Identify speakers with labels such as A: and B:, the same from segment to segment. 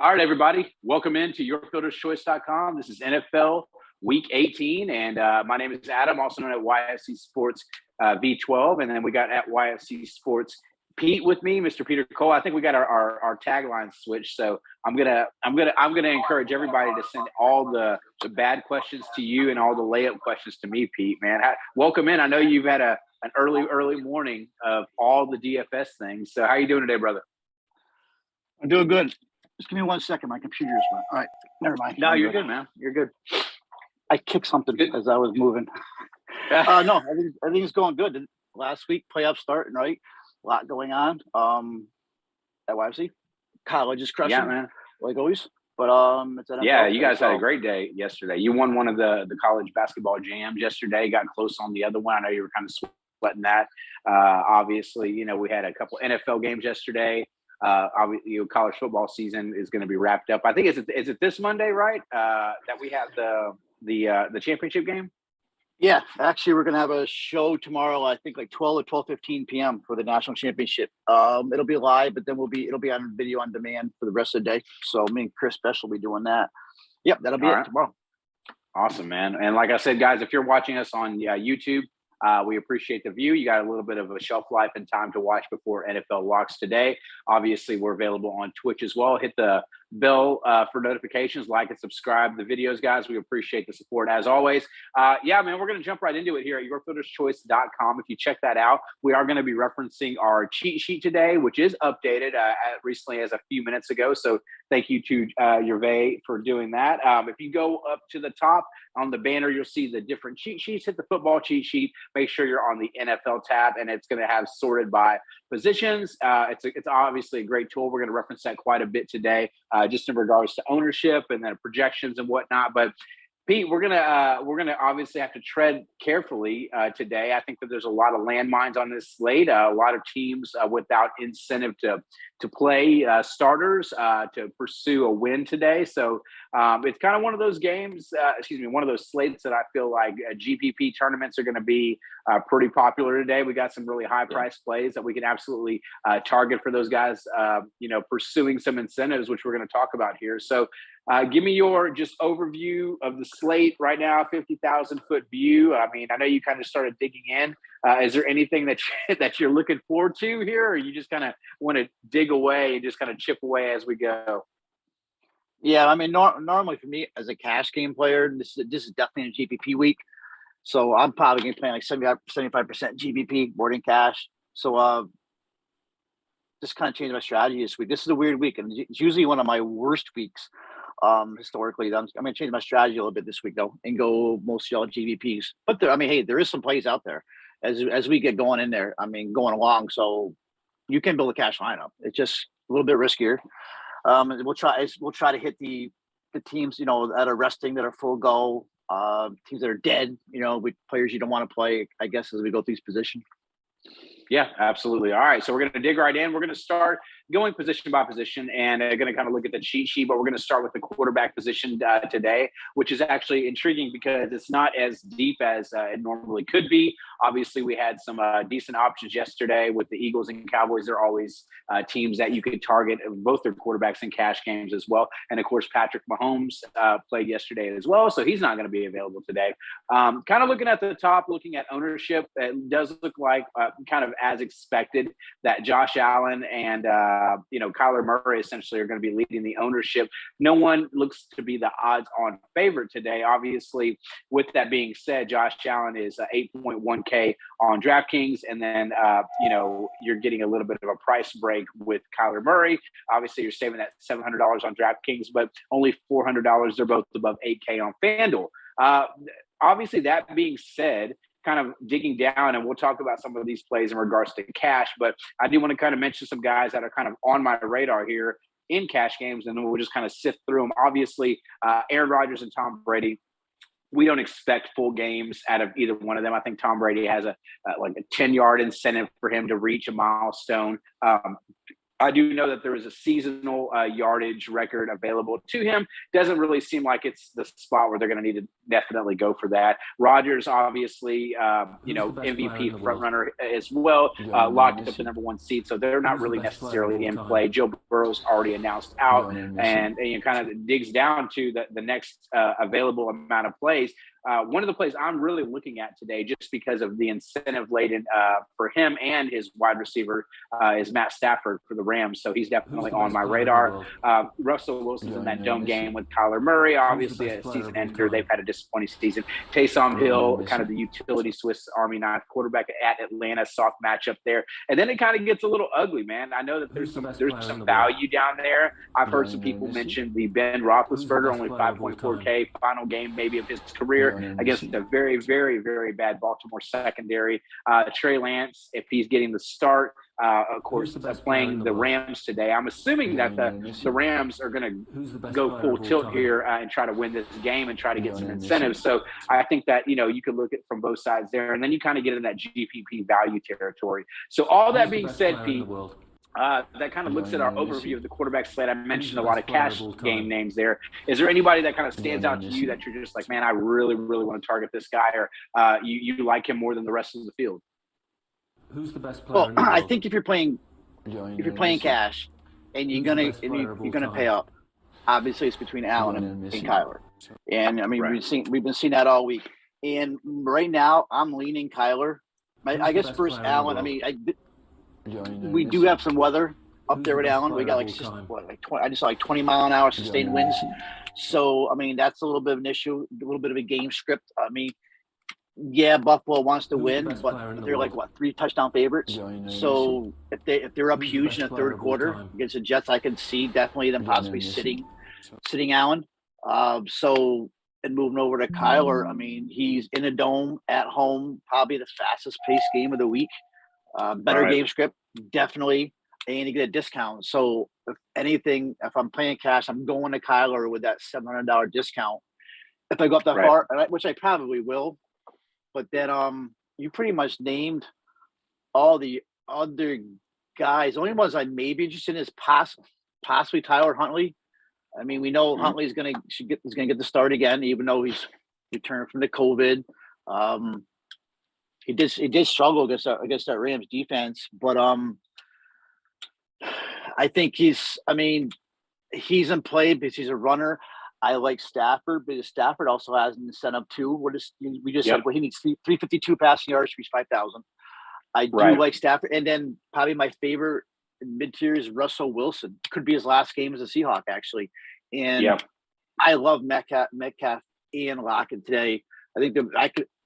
A: All right, everybody. Welcome into YourFiltersChoice.com. This is NFL Week 18, and my name is Adam, also known at YFC Sports V12, and then we got at YFC Sports Pete with me, Mr. Peter Cole. I think we got our tagline switched, so I'm gonna encourage everybody to send all the bad questions to you and all the layup questions to me, Pete. Man, welcome in. I know you've had an early morning of all the DFS things. So how you doing today, brother?
B: I'm doing good. Just give me 1 second. My computer just went. All right. Never mind.
A: No, you're good, man. You're good.
B: I kicked something as I was moving. No, everything's going good. Last week, playoffs starting, right? A lot going on. At YFC. College is crushing.
A: Yeah, man.
B: Like always. But it's NFL.
A: Yeah, you guys had a great day yesterday. You won one of the college basketball jams yesterday. Got close on the other one. I know you were kind of sweating that. Obviously, we had a couple NFL games yesterday. Obviously, college football season is going to be wrapped up. I think is it this Monday, right? That we have the championship game.
B: Yeah, actually, we're going to have a show tomorrow. I think like 12 or 12:15 p.m. for the national championship. It'll be live, but then it'll be on video on demand for the rest of the day. So me and Chris Special will be doing that. Yep, that'll be it tomorrow.
A: Awesome, man. And like I said, guys, if you're watching us on YouTube, we appreciate the view. You got a little bit of a shelf life and time to watch before NFL locks today. Obviously, we're available on Twitch as well. Hit the bell for notifications, like and subscribe to the videos, guys. We appreciate the support as always. Yeah, man, we're going to jump right into it here at YourFiltersChoice.com. If you check that out, we are going to be referencing our cheat sheet today, which is updated recently as a few minutes ago. So thank you to Gervais for doing that. If you go up to the top on the banner, you'll see the different cheat sheets. Hit the football cheat sheet. Make sure you're on the NFL tab, and it's going to have sorted by positions. It's obviously a great tool. We're going to reference that quite a bit today, just in regards to ownership and then projections and whatnot. But Pete, we're gonna obviously have to tread carefully today. I think that there's a lot of landmines on this slate. A lot of teams without incentive to play starters to pursue a win today. So it's kind of one of those games. One of those slates that I feel like GPP tournaments are going to be pretty popular today. We got some really high price plays that we can absolutely target for those guys. Pursuing some incentives, which we're going to talk about here. So. Give me your just overview of the slate right now, 50,000-foot view. I mean, I know you kind of started digging in. Is there anything that you're looking forward to here, or you just kind of want to dig away and just kind of chip away as we go?
B: Yeah, I mean, normally for me as a cash game player, this is definitely a GPP week. So I'm probably going to play like 75% GPP, more than cash. So just kind of changed my strategy this week. This is a weird week, and it's usually one of my worst weeks. Historically, I'm going to change my strategy a little bit this week though, and go mostly all GVPs. But there is some plays out there as we get going in there. I mean, going along, so you can build a cash lineup. It's just a little bit riskier. We'll try to hit the teams that are resting, that are full go, teams that are dead. With players you don't want to play. I guess as we go through these positions.
A: Yeah, absolutely. All right, so we're going to dig right in. We're going to start going position by position and going to kind of look at the cheat sheet, but we're going to start with the quarterback position today, which is actually intriguing because it's not as deep as it normally could be. Obviously, we had some decent options yesterday with the Eagles and Cowboys. They're always teams that you could target both their quarterbacks in cash games as well. And, of course, Patrick Mahomes played yesterday as well, so he's not going to be available today. Kind of looking at the top, looking at ownership, it does look like kind of as expected that Josh Allen and Kyler Murray essentially are going to be leading the ownership. No one looks to be the odds-on favorite today. Obviously, with that being said, Josh Allen is 8.1K on DraftKings, and then you're getting a little bit of a price break with Kyler Murray. Obviously, you're saving that $700 on DraftKings, but only $400. They're both above 8K on FanDuel. Obviously, that being said, kind of digging down, and we'll talk about some of these plays in regards to cash, but I do want to kind of mention some guys that are kind of on my radar here in cash games, and then we'll just kind of sift through them. Obviously, Aaron Rodgers and Tom Brady, we don't expect full games out of either one of them. I think Tom Brady has a 10-yard incentive for him to reach a milestone. I do know that there is a seasonal yardage record available to him. Doesn't really seem like it's the spot where they're going to need to definitely go for that. Rodgers, obviously, MVP front runner as well, locked up the number 1 seed, so they're not really necessarily in play. Joe Burrow's already announced out, and kind of digs down to the next available amount of plays. One of the plays I'm really looking at today, just because of the incentive laden for him and his wide receiver, is Matt Stafford for the Rams. So he's definitely on my radar. Russell Wilson's in that dome game with Kyler Murray, obviously a season ender. They've had a disappointing season. Taysom Hill, kind of the utility Swiss Army knife quarterback at Atlanta, soft matchup there. And then it kind of gets a little ugly, man. I know that there's some value down there. I've heard some people mention the Ben Roethlisberger, only 5.4K, final game maybe of his career against a very, very, very bad Baltimore secondary. Trey Lance, if he's getting the start, of course, playing the Rams today. I'm assuming that the Rams are going to go full tilt here and try to win this game and try to get some incentives. So I think that, you could look at from both sides there, and then you kind of get in that GPP value territory. So all that being said, Pete, that kind of looks at our overview of the quarterback slate. I mentioned a lot of cash game names there. Is there anybody that kind of stands out to you that you're just like, man, I really, really want to target this guy, or you like him more than the rest of the field?
C: Who's the best player?
B: Well, I think if you're playing cash and you're gonna pay up, obviously it's between Allen and Kyler. And I mean, we've been seeing that all week. And right now, I'm leaning Kyler. I guess first Allen. I mean, we do have some weather up there with Allen. We got I just saw 20-mile-an-hour sustained winds. So I mean, that's a little bit of an issue, a little bit of a game script. I mean, yeah, Buffalo wants to win, but they're like 3 touchdown favorites. So if they're up huge in the third quarter against the Jets, I can see definitely them possibly sitting Allen. And moving over to Kyler, I mean, he's in a dome at home, probably the fastest paced game of the week. Better game script, definitely, and you get a discount. So if anything, if I'm playing cash, I'm going to Kyler with that $700 discount. If I go up that far, which I probably will. But then you pretty much named all the other guys. The only ones I may be interested in is possibly Tyler Huntley. I mean, we know Huntley is going to get the start again, even though he's returned from the COVID. He did struggle against that Rams defense, but I think he's in play because he's a runner. I like Stafford, but Stafford also has an incentive too. We just said he needs 352 passing yards to reach 5,000. I do like Stafford, and then probably my favorite mid-tier is Russell Wilson. Could be his last game as a Seahawk, actually. And I love Metcalf and Lockett today. I think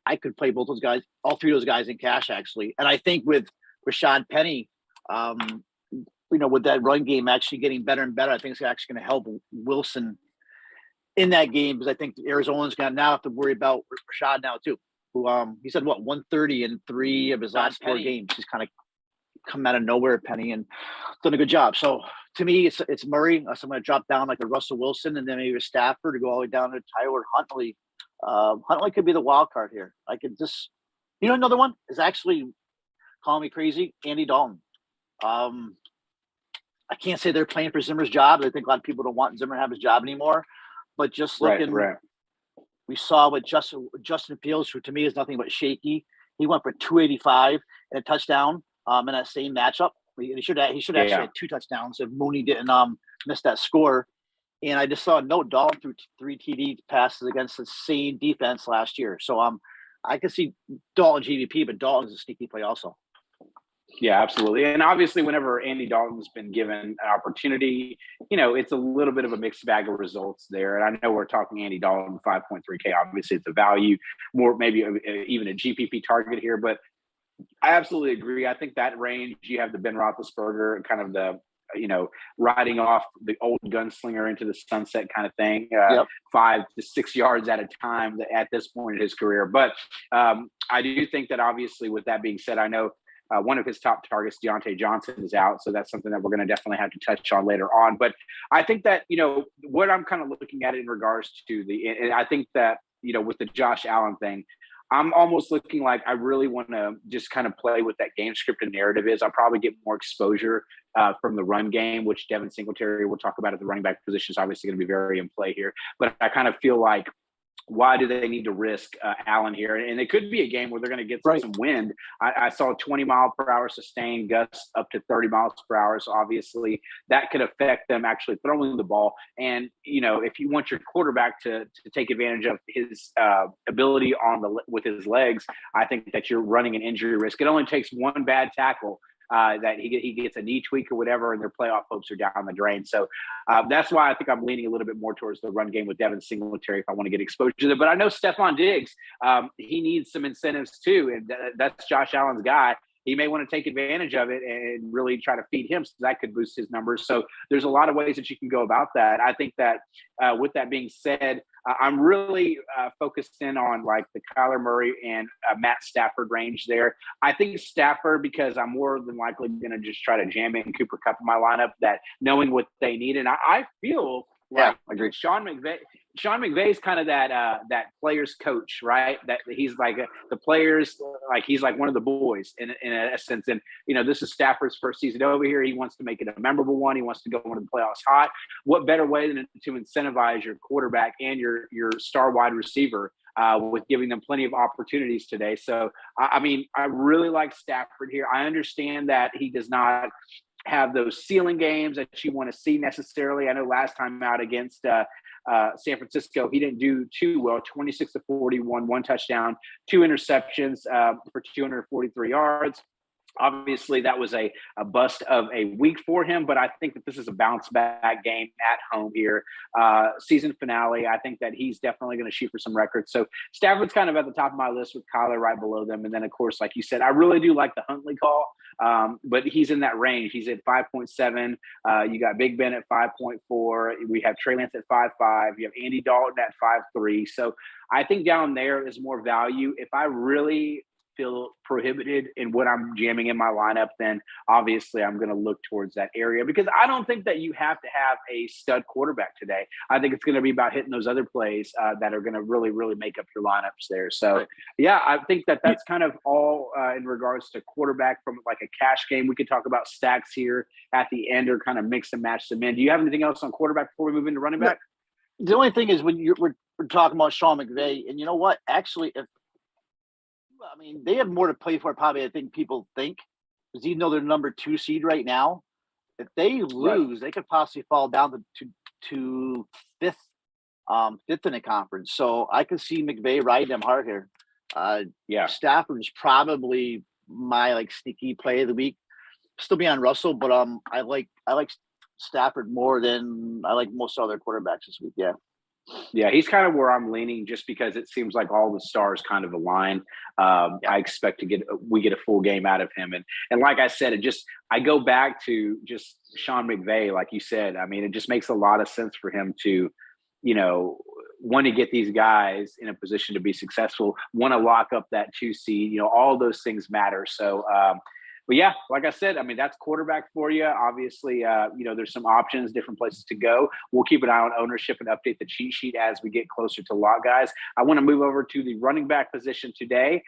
B: I could play both those guys, all 3 of those guys in cash, actually. And I think with Rashad Penny, with that run game actually getting better and better, I think it's actually going to help Wilson in that game, because I think Arizona's going to now have to worry about Rashad now too. Who he said 130 in 3 of his last 4 games. He's kind of come out of nowhere, Penny, and done a good job. So to me, it's Murray. So I'm going to drop down like a Russell Wilson, and then maybe a Stafford to go all the way down to Tyler Huntley. Huntley could be the wild card here. I could just, another one is actually calling me crazy. Andy Dalton. I can't say they're playing for Zimmer's job. I think a lot of people don't want Zimmer to have his job anymore. But just looking, we saw what Justin Fields, who to me is nothing but shaky. He went for 285 and a touchdown in that same matchup. He should actually had 2 touchdowns if Mooney didn't miss that score. And I just saw Dalton threw 3 TD passes against the same defense last year. So I can see Dalton GVP, but Dalton's a sneaky play also.
A: Yeah, absolutely. And obviously, whenever Andy Dalton's been given an opportunity, it's a little bit of a mixed bag of results there. And I know we're talking Andy Dalton, 5.3K. Obviously, it's a value, more maybe even a GPP target here. But I absolutely agree. I think that range, you have the Ben Roethlisberger, kind of the, riding off the old gunslinger into the sunset kind of thing, 5 to 6 yards at a time at this point in his career. But I do think that obviously, with that being said, I know one of his top targets, Deontay Johnson, is out. So that's something that we're going to definitely have to touch on later on. But I think that, what I'm kind of looking at in regards to and I think that, with the Josh Allen thing, I'm almost looking like I really want to just kind of play what that game script and narrative is. I'll probably get more exposure from the run game, which Devin Singletary, we'll talk about at the running back position, is obviously going to be very in play here. But I kind of feel like, why do they need to risk Allen here? And it could be a game where they're going to get some wind. I saw 20-mile-per-hour sustained gusts up to 30 miles per hour. So obviously that could affect them actually throwing the ball. And, if you want your quarterback to take advantage of his ability with his legs, I think that you're running an injury risk. It only takes one bad tackle that he gets a knee tweak or whatever, and their playoff hopes are down the drain. So that's why I think I'm leaning a little bit more towards the run game with Devin Singletary if I want to get exposure to it. But I know Stephon Diggs, he needs some incentives too, and that's Josh Allen's guy. He may want to take advantage of it and really try to feed him, so that could boost his numbers. So there's a lot of ways that you can go about that. I think that with that being said, I'm really focused in on like the Kyler Murray and Matt Stafford range there. I think Stafford, because I'm more than likely going to just try to jam in Cooper Kupp in my lineup, that knowing what they need. And I feel like Sean McVay is kind of that player's coach, right? That he's like the players, like he's like one of the boys in a sense. And this is Stafford's first season over here. He wants to make it a memorable one. He wants to go into the playoffs hot. What better way than to incentivize your quarterback and your star wide receiver with giving them plenty of opportunities today? So I really like Stafford here. I understand that he does not have those ceiling games that you want to see necessarily. I know last time out against San Francisco, he didn't do too well. 26-41, one touchdown, 2 interceptions for 243 yards. Obviously, that was a bust of a week for him, but I think that this is a bounce-back game at home here. Season finale, I think that he's definitely going to shoot for some records. So Stafford's kind of at the top of my list with Kyler right below them. And then, of course, like you said, I really do like the Huntley call, but he's in that range. He's at 5.7. You got Big Ben at 5.4. We have Trey Lance at 5.5. You have Andy Dalton at 5.3. So I think down there is more value. If I really feel prohibited in what I'm jamming in my lineup, then obviously I'm going to look towards that area, because I don't think that you have to have a stud quarterback today. I think it's going to be about hitting those other plays that are going to really, really make up your lineups there. So yeah, I think that that's kind of all in regards to quarterback from like a cash game. We could talk about stacks here at the end or kind of mix and match them in. Do you have anything else on quarterback before we move into running back?
B: The only thing is when we're talking about Sean McVay, and you know what? Actually, they have more to play for, probably, I think people think, because even though they're number 2 seed right now, if they lose, they could possibly fall down to fifth in the conference. So I could see McVay riding them hard here. Stafford's probably my sneaky play of the week. Still be on Russell, but I like Stafford more than I like most other quarterbacks this week.
A: Yeah, he's kind of where I'm leaning, just because it seems like all the stars kind of align. I expect we get a full game out of him. And like I said, I go back to just Sean McVay, like you said. It just makes a lot of sense for him to, want to get these guys in a position to be successful, want to lock up that 2 seed, all those things matter. So, but yeah, like I said, that's quarterback for you. Obviously, there's some options, different places to go. We'll keep an eye on ownership and update the cheat sheet as we get closer to lock, guys. I want to move over to the running back position today.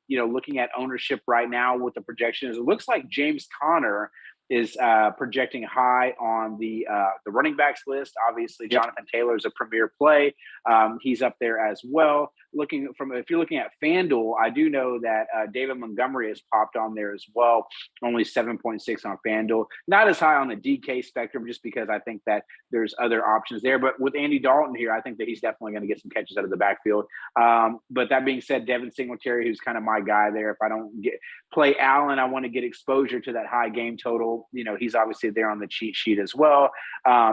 A: Looking at ownership right now with the projections, it looks like James Conner is projecting high on the running backs list. Obviously, Jonathan Taylor is a premier play. He's up there as well. If you're looking at FanDuel, I do know that David Montgomery has popped on there as well. Only 7.6 on FanDuel. Not as high on the DK spectrum, just because I think that there's other options there. But with Andy Dalton here, I think that he's definitely going to get some catches out of the backfield. But that being said, Devin Singletary, who's kind of my guy there. If I don't play Allen, I want to get exposure to that high game total. He's obviously there on the cheat sheet as well.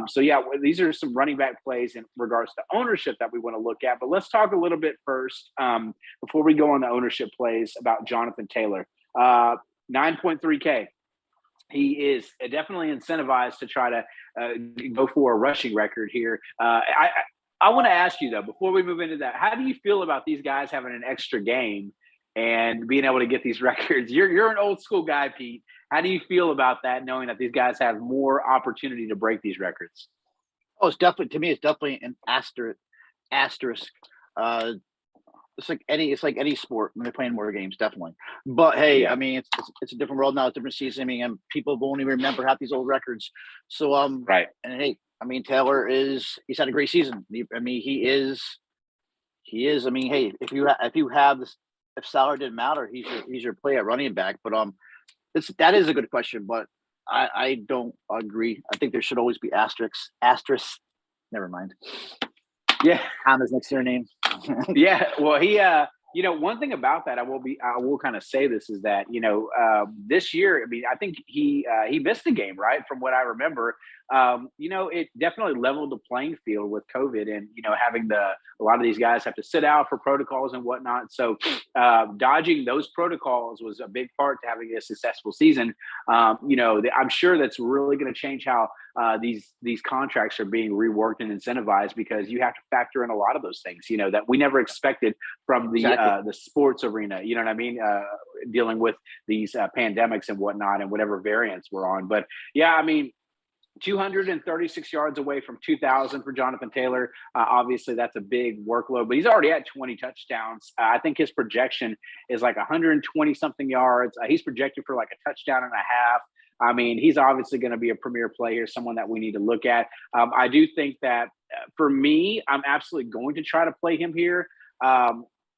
A: So yeah, these are some running back plays in regards to ownership that we want to look at. But let's talk a little bit first, before we go on the ownership plays, about Jonathan Taylor. 9.3K. He is definitely incentivized to try to go for a rushing record here. I want to ask you, though, before we move into that, how do you feel about these guys having an extra game and being able to get these records? You're an old school guy, Pete. How do you feel about that, knowing that these guys have more opportunity to break these records?
B: Oh, it's definitely an asterisk. it's like any sport when they're playing more games, definitely. But hey,
A: Yeah.
B: I mean, it's a different world now, it's a different season. I mean, and people won't even remember half these old records. So
A: Right.
B: and hey, I mean, he's had a great season. I mean, he is. I mean, hey, if you have this, if salary didn't matter, he's your play at running back. But that is a good question, but I don't agree. I think there should always be asterisks. Never mind.
A: Yeah.
B: Thomas next to your name.
A: Yeah. Well, one thing about that, I will kind of say this is that, this year, I mean, I think he missed a game, right? From what I remember, it definitely leveled the playing field with COVID and, having a lot of these guys have to sit out for protocols and whatnot. So dodging those protocols was a big part to having a successful season. I'm sure that's really going to change how these contracts are being reworked and incentivized, because you have to factor in a lot of those things, that we never expected from the sports arena, you know what I mean? Dealing with these pandemics and whatnot and whatever variants we're on. But yeah, I mean, 236 yards away from 2,000 for Jonathan Taylor. Obviously, that's a big workload, but he's already at 20 touchdowns. I think his projection is like 120 something yards. He's projected for like a touchdown and a half. I mean, he's obviously going to be a premier player, someone that we need to look at. I do think that for me, I'm absolutely going to try to play him here.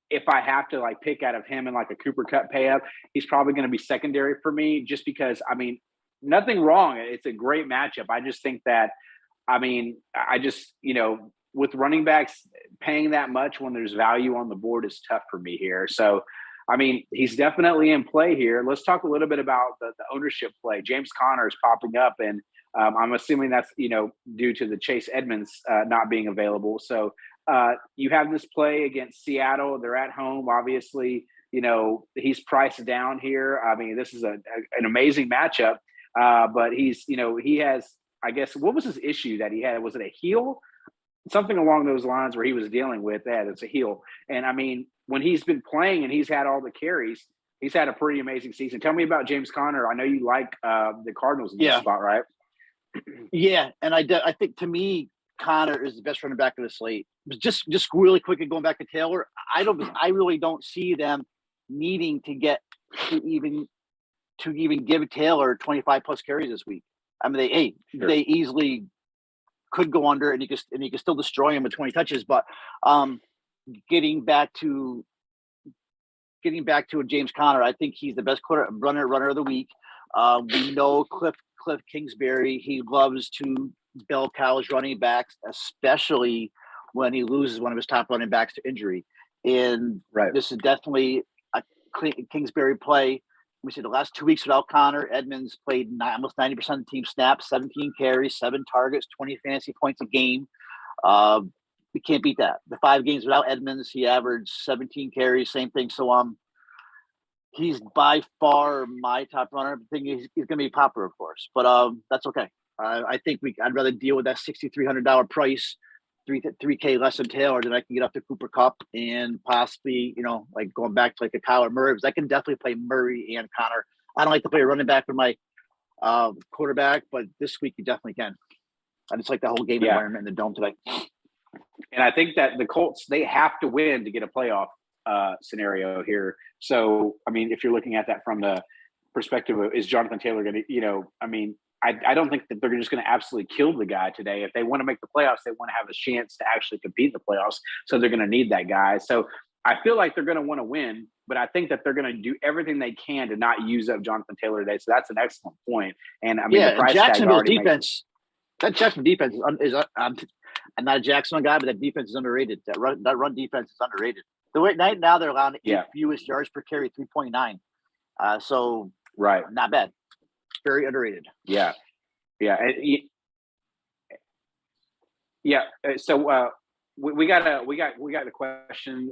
A: If I have to like pick out of him and like a Cooper Kupp pay up, he's probably going to be secondary for me, just because, I mean, nothing wrong. It's a great matchup. I just think that, I mean, with running backs paying that much when there's value on the board is tough for me here. So, I mean, he's definitely in play here. Let's talk a little bit about the ownership play. James Conner is popping up, and I'm assuming that's, due to the Chase Edmonds not being available. So you have this play against Seattle. They're at home, obviously. He's priced down here. I mean, this is an amazing matchup. But he has, I guess, what was his issue that he had? Was it a heel? Something along those lines where he was dealing with that. It's a heel. And I mean, when he's been playing and he's had all the carries, he's had a pretty amazing season. Tell me about James Conner. I know you like the Cardinals in this spot, right?
B: Yeah. And I think, to me, Conner is the best running back of the slate. Just really quickly going back to Taylor, I really don't see them needing to get to even give Taylor 25 plus carries this week. I mean, they easily could go under, and you can still destroy him with 20 touches. But getting back to James Conner, I think he's the best runner of the week. We know Cliff Kingsbury, he loves to bell cows running backs, especially when he loses one of his top running backs to injury. And This is definitely a Kingsbury play. We see the last 2 weeks without Conner, Edmonds played almost 90% of the team snaps, 17 carries, 7 targets, 20 fantasy points a game. We can't beat that. The 5 games without Edmonds, he averaged 17 carries, same thing. So he's by far my top runner. I think he's going to be popular, of course, but that's okay. I think I'd rather deal with that $6,300 price, $3K less than Taylor, than I can get up to Cooper Kupp and possibly, like going back to like a Kyler Murray, because I can definitely play Murray and Conner. I don't like to play a running back with my quarterback, but this week you definitely can. I just like the whole game environment in the dome today.
A: And I think that the Colts, they have to win to get a playoff scenario here. So, I mean, if you're looking at that from the perspective of, is Jonathan Taylor going to, I don't think that they're just going to absolutely kill the guy today. If they want to make the playoffs, they want to have a chance to actually compete in the playoffs. So they're going to need that guy. So I feel like they're going to want to win, but I think that they're going to do everything they can to not use up Jonathan Taylor today. So that's an excellent point. And I mean, the price
B: Jacksonville's
A: tag
B: defense, that Jacksonville defense is I'm not a Jacksonville guy, but that defense is underrated. That run defense is underrated. The way right now they're allowing the fewest yards per carry, 3.9. So not bad. Very underrated.
A: Yeah. So we got a question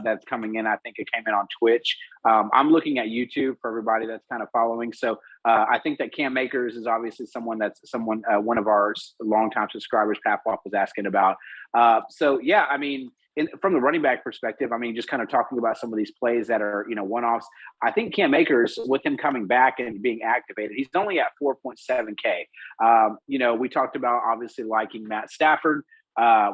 A: that's coming in. I think it came in on Twitch. I'm looking at YouTube for everybody that's kind of following. So I think that Cam Akers is obviously one of our longtime subscribers, Papwap, was asking about. I mean, from the running back perspective, I mean, just kind of talking about some of these plays that are, one-offs. I think Cam Akers, with him coming back and being activated, he's only at 4.7K. We talked about obviously liking Matt Stafford.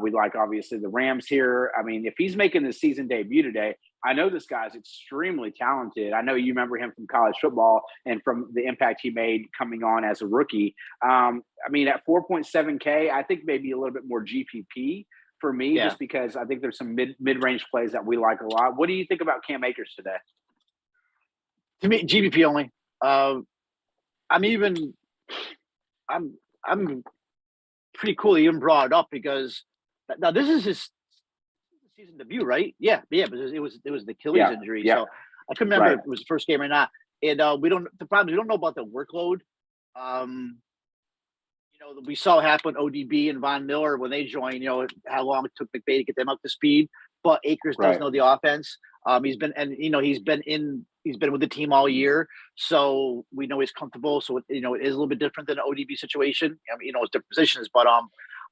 A: We like, obviously, the Rams here. I mean, if he's making the season debut today, I know this guy's extremely talented. I know you remember him from college football and from the impact he made coming on as a rookie. I mean, at 4.7K, I think maybe a little bit more GPP for me, just because I think there's some mid-range plays that we like a lot. What do you think about Cam Akers today?
B: To me, GPP only. I'm pretty cool he even brought it up because now this is his season debut, right? Yeah, but it was the Achilles injury. So I couldn't remember if it was the first game or not. And we don't know about the workload. We saw it happen ODB and Von Miller when they joined, how long it took McVay to get them up to speed. But Akers does know the offense. He's been with the team all year, so we know he's comfortable. So it is a little bit different than an ODB situation. I mean, it's different positions, but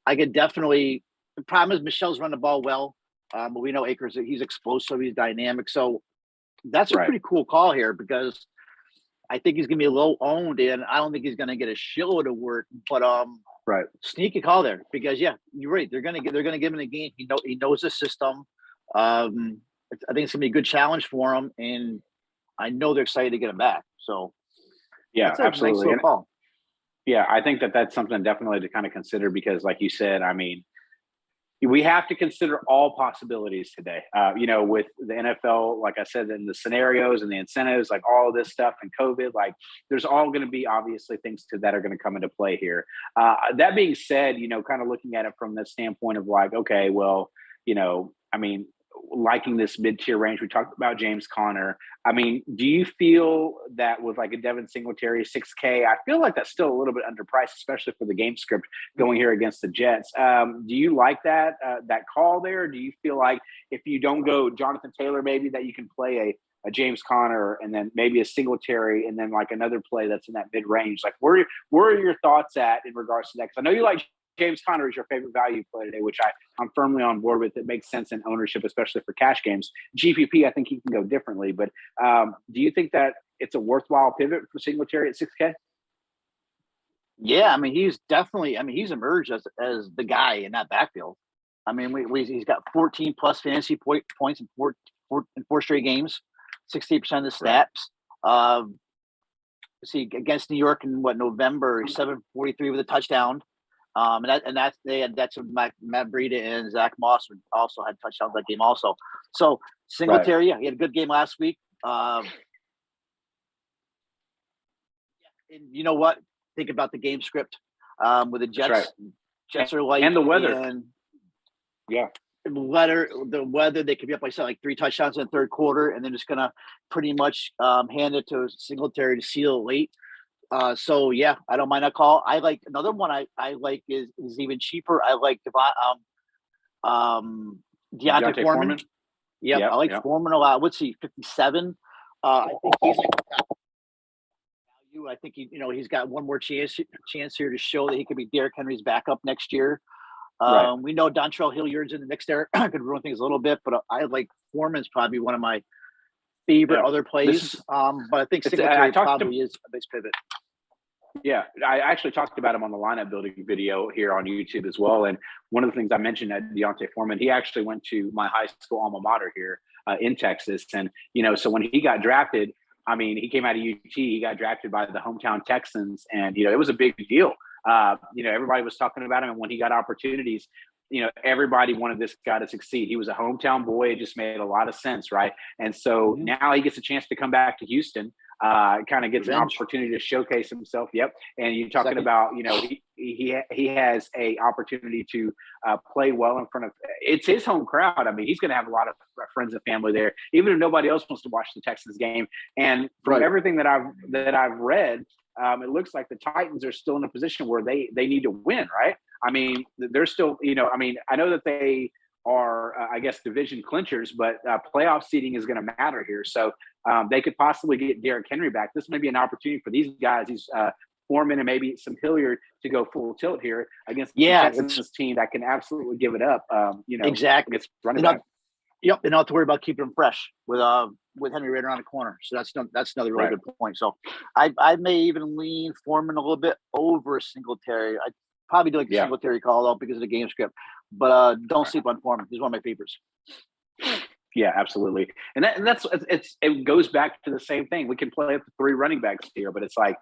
B: I could definitely. The problem is Michel's run the ball well, but we know Akers, he's explosive, he's dynamic. So that's a pretty cool call here because I think he's gonna be a little owned, and I don't think he's gonna get a shitload of work. But sneaky call there because you're right. They're gonna give him a game. He knows the system. I think it's gonna be a good challenge for him, and I know they're excited to get him back. So
A: absolutely.
B: Nice call.
A: Yeah, I think that's something definitely to kind of consider because, like you said, I mean, we have to consider all possibilities today. With the NFL, like I said, and the scenarios and the incentives, like all of this stuff and COVID, like there's all going to be obviously things that are going to come into play here. That being said, kind of looking at it from the standpoint of like, okay, well, I mean, liking this mid-tier range. We talked about James Conner. I mean, do you feel that with like a Devin Singletary 6K, I feel like that's still a little bit underpriced, especially for the game script going here against the Jets. Do you like that call there? Do you feel like if you don't go Jonathan Taylor, maybe that you can play a James Conner and then maybe a Singletary and then like another play that's in that mid-range? Like where are your thoughts at in regards to that? Because I know you like James Conner is your favorite value play today, which I'm firmly on board with. It makes sense in ownership, especially for cash games. GPP, I think he can go differently. But do you think that it's a worthwhile pivot for Singletary at 6K?
B: Yeah, I mean, he's emerged as the guy in that backfield. I mean, he's got 14 plus fantasy points in four straight games, 68% of the snaps. See, against New York in November, 743 with a touchdown. That's when Matt Breida and Zach Moss also had touchdowns that game also. So Singletary, he had a good game last week. And you know what? Think about the game script with the Jets.
A: Right.
B: Jets are like
A: and the weather.
B: The weather, they could be up by like 3 touchdowns in the third quarter, and then just gonna pretty much hand it to Singletary to seal it late. I don't mind that call. I like another one I like is even cheaper. I like Deontay Foreman. I like Foreman a lot. What's he, 57? I think he's like value. I think he's got one more chance here to show that he could be Derrick Henry's backup next year. We know Dontrell Hilliard's in the mix there. Could ruin things a little bit, but I like Foreman's probably one of my favorite other plays. But I think Singletary probably is a base pivot.
A: Yeah, I actually talked about him on the lineup building video here on YouTube as well. And one of the things I mentioned at Deontay Foreman, he actually went to my high school alma mater here in Texas. And, so when he got drafted, I mean, he came out of UT, he got drafted by the hometown Texans. And, it was a big deal. Everybody was talking about him. And when he got opportunities, everybody wanted this guy to succeed. He was a hometown boy. It just made a lot of sense, right? And so now he gets a chance to come back to Houston. Kind of gets an opportunity to showcase himself. Yep. And you're talking about, he has a opportunity to play well in front of, it's his home crowd. I mean, he's going to have a lot of friends and family there, even if nobody else wants to watch the Texans game. And from everything that I've read, it looks like the Titans are still in a position where they need to win, right? I mean, they're still, I know that they are, division clinchers, but playoff seeding is going to matter here. So they could possibly get Derrick Henry back. This may be an opportunity for these guys, these Foreman and maybe some Hilliard to go full tilt here against the Texans team that can absolutely give it up.
B: Exactly.
A: It's running back.
B: Yep, and not have to worry about keeping them fresh with Henry right around the corner. So that's another really good point. So I may even lean Foreman a little bit over Singletary. I probably do like the Singletary call out because of the game script. But don't sleep on Foreman. He's one of my favorites.
A: Yeah, absolutely. And it goes back to the same thing. We can play up to 3 running backs here, but it's like,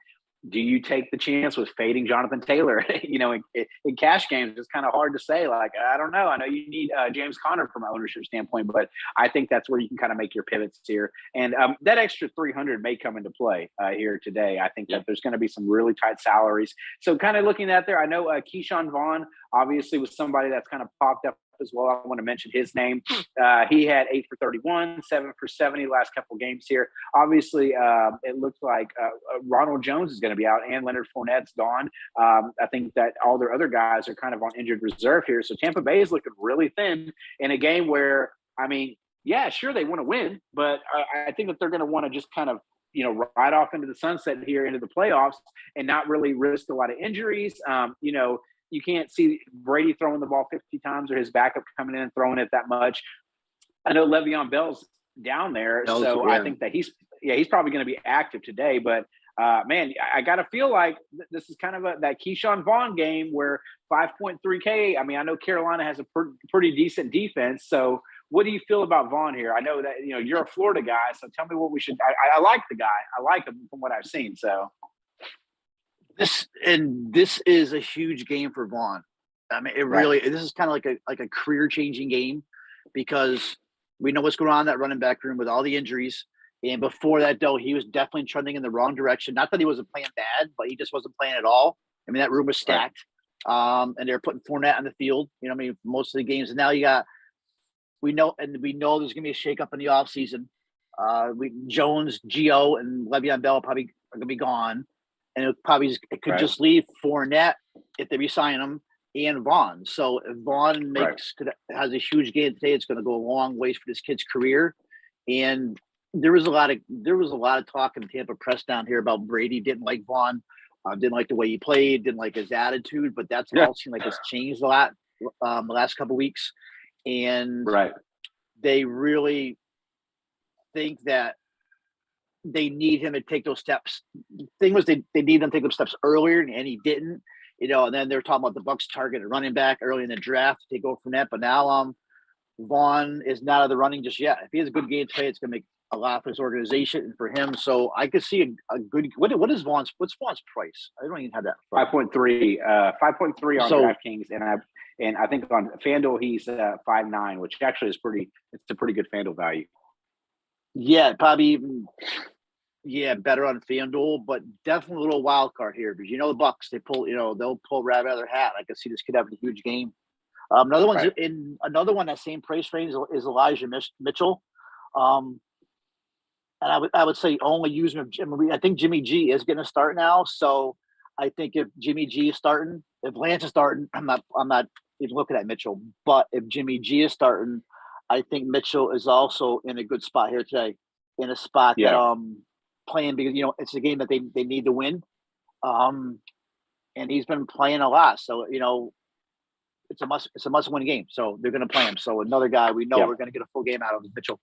A: do you take the chance with fading Jonathan Taylor? In cash games, it's kind of hard to say. Like, I don't know. I know you need James Conner from an ownership standpoint, but I think that's where you can kind of make your pivots here. And that extra 300 may come into play here today. I think that there's going to be some really tight salaries. So kind of looking at there, I know Keyshawn Vaughn obviously was somebody that's kind of popped up as well. I want to mention his name. He had 8 for 31, 7 for 70 last couple of games here. Obviously, it looks like Ronald Jones is going to be out and Leonard Fournette's gone. I think that all their other guys are kind of on injured reserve here. So Tampa Bay is looking really thin in a game where, I mean, yeah, sure, they want to win, but I think that they're going to want to just kind of, ride off into the sunset here into the playoffs and not really risk a lot of injuries. You can't see Brady throwing the ball 50 times or his backup coming in and throwing it that much. I know Le'Veon Bell's down there, I think that he's probably going to be active today. But, man, I got to feel like this is kind of that Keyshawn Vaughn game where 5.3K, I mean, I know Carolina has a pretty decent defense. So what do you feel about Vaughn here? I know that, you're a Florida guy, so tell me what we should – I like the guy. I like him from what I've seen, so –
B: This is a huge game for Vaughn. I mean, this is kind of like a career-changing game because we know what's going on in that running back room with all the injuries. And before that, though, he was definitely trending in the wrong direction. Not that he wasn't playing bad, but he just wasn't playing at all. I mean, that room was stacked. Right. And they're putting Fournette on the field, most of the games. And now we know there's going to be a shakeup in the offseason. Jones, Gio, and Le'Veon Bell probably are going to be gone. And it could just leave Fournette if they resign him and Vaughn. So if Vaughn has a huge game today, it's going to go a long ways for this kid's career. And there was a lot of talk in the Tampa press down here about Brady didn't like Vaughn, didn't like the way he played, didn't like his attitude. But that's all seemed like it's changed a lot the last couple of weeks. And they really think that they need him to take those steps. The thing was they need him to take those steps earlier, and he didn't. And then they're talking about the Bucs target a running back early in the draft to take over from that. But now Vaughn is not out of the running just yet. If he has a good game today, it's going to make a lot for his organization and for him. So I could see a good. What's Vaughn's price? I don't even have that.
A: 5.3 on DraftKings, and I think on FanDuel he's 5.9, which actually is it's a pretty good FanDuel value.
B: Yeah, probably even better on FanDuel, but definitely a little wild card here because the Bucs, they'll pull rabbit out of their hat. I can see this kid having a huge game. Another one that same price range is Elijah Mitchell. And I would say only use him. I think Jimmy G is going to start now, so I think if Jimmy G is starting, if Lance is starting, I'm not even looking at Mitchell. But if Jimmy G is starting, I think Mitchell is also in a good spot here today, in a spot that playing because it's a game that they need to win, and he's been playing a lot, so it's a must win game. So they're going to play him. So another guy we know we're going to get a full game out of is Mitchell.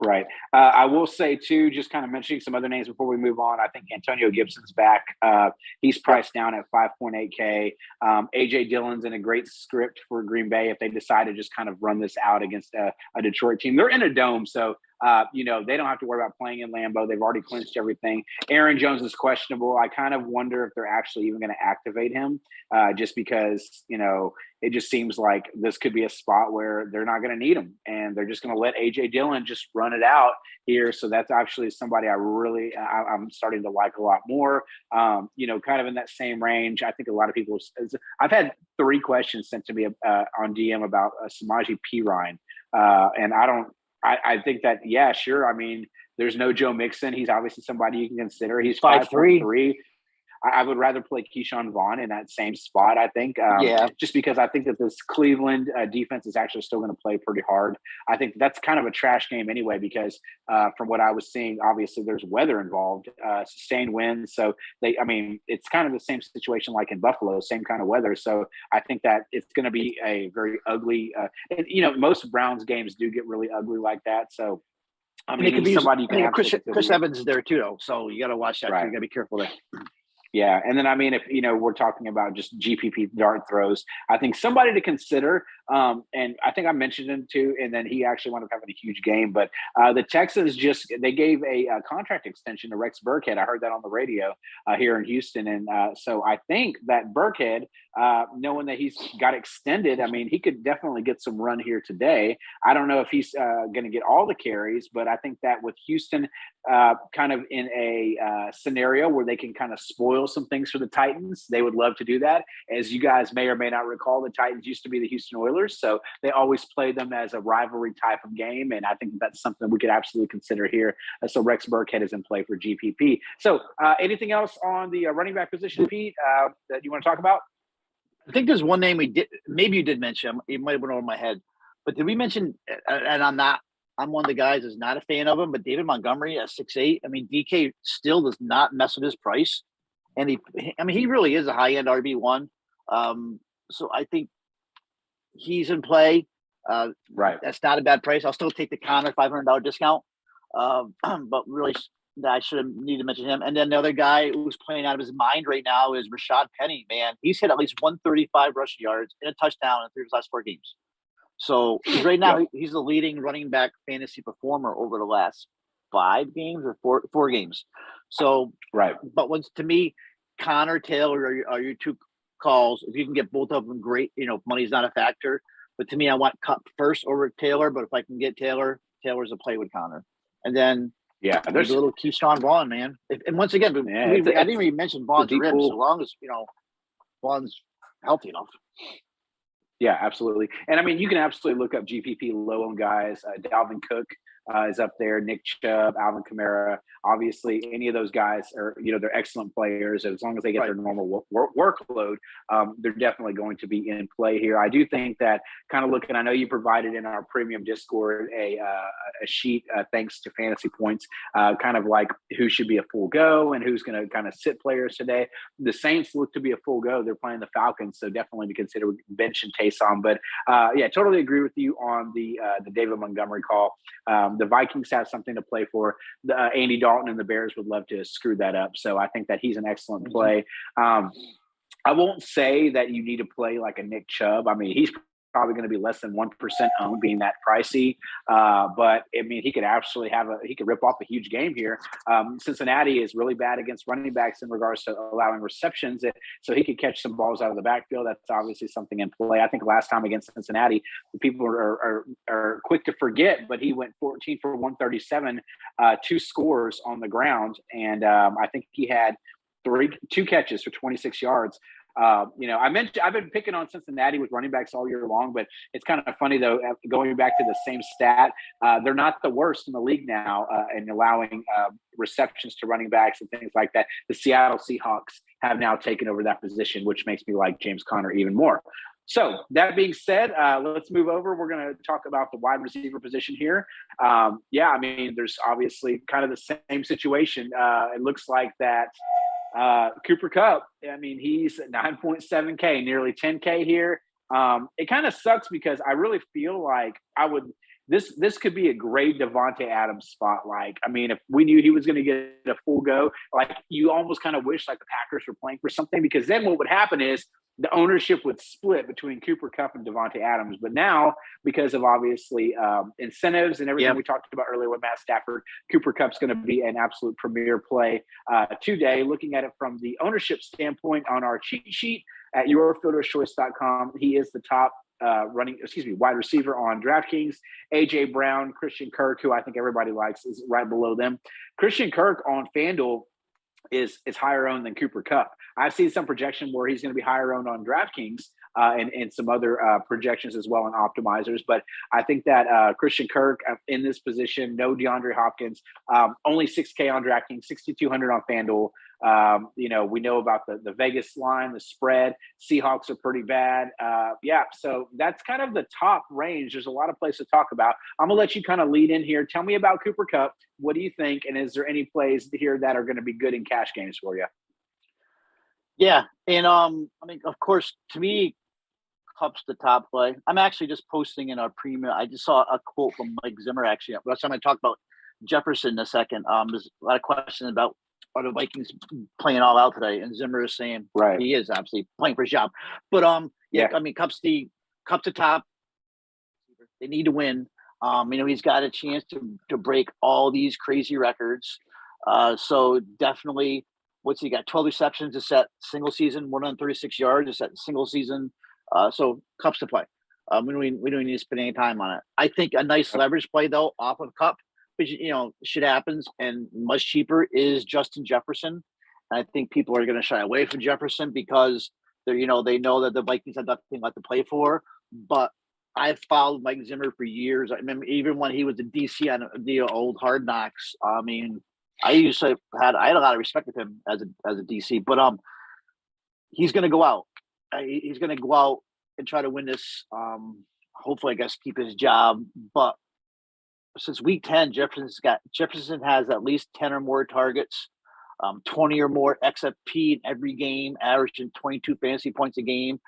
A: Right. I will say, too, just kind of mentioning some other names before we move on. I think Antonio Gibson's back. He's priced down at 5.8K. A.J. Dillon's in a great script for Green Bay if they decide to just kind of run this out against a Detroit team. They're in a dome, so they don't have to worry about playing in Lambeau. They've already clinched everything. Aaron Jones is questionable. I kind of wonder if they're actually even going to activate him just because, it just seems like this could be a spot where they're not going to need him and they're just going to let A.J. Dillon just run it out here. So that's actually somebody I'm starting to like a lot more, kind of in that same range. I think a lot of people – I've had 3 questions sent to me on DM about Samaje Perine. And I think that, yeah, sure. I mean, there's no Joe Mixon. He's obviously somebody you can consider. He's 5.3. I would rather play Keyshawn Vaughn in that same spot, I think. Just because I think that this Cleveland defense is actually still going to play pretty hard. I think that's kind of a trash game anyway because from what I was seeing, obviously there's weather involved, sustained winds. So, it's kind of the same situation like in Buffalo, same kind of weather. So I think that it's going to be a very ugly most Browns games do get really ugly like that. So,
B: it could be somebody you can have. Chris Evans is there too, though. So you got to watch that. Right. You got to be careful there.
A: Yeah, and then I mean, if we're talking about just GPP dart throws, I think somebody to consider, and I think I mentioned him too, and then he actually wound up having a huge game. But the Texans they gave a contract extension to Rex Burkhead. I heard that on the radio here in Houston, and so I think that Burkhead, knowing that he's got extended, I mean, he could definitely get some run here today. I don't know if he's going to get all the carries, but I think that with Houston kind of in a scenario where they can kind of spoil some things for the Titans, they would love to do that. As you guys may or may not recall, the Titans used to be the Houston Oilers, so they always played them as a rivalry type of game, and I think that's something we could absolutely consider here. So Rex Burkhead is in play for GPP. So anything else on the running back position, Pete, that you want to talk about?
B: I think there's one name we did. Maybe you did mention. It might have went over my head, but did we mention? And I'm one of the guys that's not a fan of him, but David Montgomery at 6'8". I mean, DK still does not mess with his price, and he really is a high end RB1. So I think he's in play.
A: Right.
B: That's not a bad price. I'll still take the Connor $500 discount. But really, I should have needed to mention him. And then the other guy who's playing out of his mind right now is Rashad Penny. Man, he's hit at least 135 rushing yards and a touchdown in 3 of his last 4 games. So right now, he's the leading running back fantasy performer over the last 5 games or 4 games. So,
A: right.
B: But to me, Connor, Taylor are your 2 calls. If you can get both of them, great. Money's not a factor. But to me, I want Cup first over Taylor. But if I can get Taylor's a play with Connor. And then there's a little Keyshawn Vaughn, man. And once again, I didn't even mention Vaughn's ribs. So long as Vaughn's healthy enough.
A: Yeah, absolutely. And I mean, you can absolutely look up GPP low-owned guys. Dalvin Cook is up there, Nick Chubb, Alvin Kamara. Obviously, any of those guys are, they're excellent players. As long as they get their normal workload, they're definitely going to be in play here. I do think that kind of looking, I know you provided in our premium Discord a sheet, thanks to Fantasy Points, kind of like who should be a full go and who's going to kind of sit players today. The Saints look to be a full go. They're playing the Falcons, so definitely to consider bench and Taysom. But totally agree with you on the David Montgomery call. The Vikings have something to play for. Andy Dalton and the Bears would love to screw that up. So I think that he's an excellent play. I won't say that you need to play like a Nick Chubb. I mean, he's probably going to be less than 1% owned, being that pricey. But I mean, he could actually he could rip off a huge game here. Cincinnati is really bad against running backs in regards to allowing receptions. So he could catch some balls out of the backfield. That's obviously something in play. I think last time against Cincinnati, the people are quick to forget, but he went 14 for 137, 2 scores on the ground. And I think he had 2 catches for 26 yards. I've been picking on Cincinnati with running backs all year long, but it's kind of funny though, going back to the same stat, they're not the worst in the league now in allowing receptions to running backs and things like that. The Seattle Seahawks have now taken over that position, which makes me like James Conner even more. So that being said, let's move over. We're going to talk about the wide receiver position here. I mean, there's obviously kind of the same situation. It looks like that Cooper Kupp, I mean, he's at 9.7K, nearly 10K here. It kind of sucks because I really feel like this could be a great Devontae Adams spot. Like, I mean, if we knew he was going to get a full go, like you almost kind of wish like the Packers were playing for something, because then what would happen is the ownership would split between Cooper Kupp and Devontae Adams. But now, because of obviously incentives and everything we talked about earlier with Matt Stafford, Cooper Kupp's going to be an absolute premier play today. Looking at it from the ownership standpoint on our cheat sheet at yourfilterschoice.com, he is the top wide receiver on DraftKings. AJ Brown, Christian Kirk, who I think everybody likes, is right below them. Christian Kirk on FanDuel is higher owned than Cooper Kupp. I've seen some projection where he's going to be higher owned on DraftKings and some other projections as well in optimizers. But I think that Christian Kirk in this position, no DeAndre Hopkins, only 6K on DraftKings, 6,200 on FanDuel. We know about the Vegas line, the spread. Seahawks are pretty bad. So that's kind of the top range. There's a lot of places to talk about. I'm going to let you kind of lead in here. Tell me about Cooper Kupp. What do you think? And is there any plays here that are going to be good in cash games for you?
B: Yeah. And I mean, of course, to me, Kupp's the top play. I'm actually just posting in our premium. I just saw a quote from Mike Zimmer, actually. That's I'm going to talk about Jefferson in a second. There's a lot of questions about are the Vikings playing all out today? And Zimmer is saying
A: Right.
B: he is absolutely playing for his job. But
A: Yeah.
B: I mean, Cup's the top. They need to win. He's got a chance to break all these crazy records. So definitely, what's he got? 12 receptions to set single season, 136 yards to set single season. So Cup's to play. We don't need to spend any time on it. I think a nice leverage play though off of Cup, which shit happens, and much cheaper is Justin Jefferson. And I think people are going to shy away from Jefferson because they know that the Vikings have nothing left to play for. But I've followed Mike Zimmer for years. I remember even when he was a DC on the old Hard Knocks. I mean, I had a lot of respect with him as a DC. But he's going to go out. He's going to go out and try to win this. Hopefully, I guess keep his job. But since week 10, Jefferson has at least 10 or more targets, 20 or more XFP in every game, averaging 22 fantasy points a game.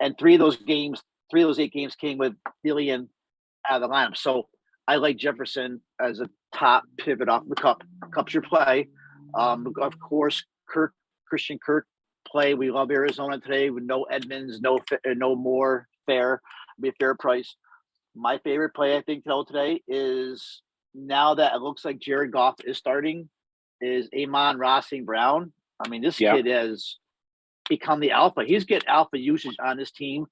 B: And three of those 8 games came with Thielen out of the lineup. So I like Jefferson as a top pivot off the Cup. Cup's your play. Of course, Christian Kirk play. We love Arizona today with no Edmonds, no more fair. Be a fair price. My favorite play, I think, today is now that it looks like Jared Goff is starting, is Amon-Ra St. Brown. I mean, this kid has become the alpha. He's getting alpha usage on this team.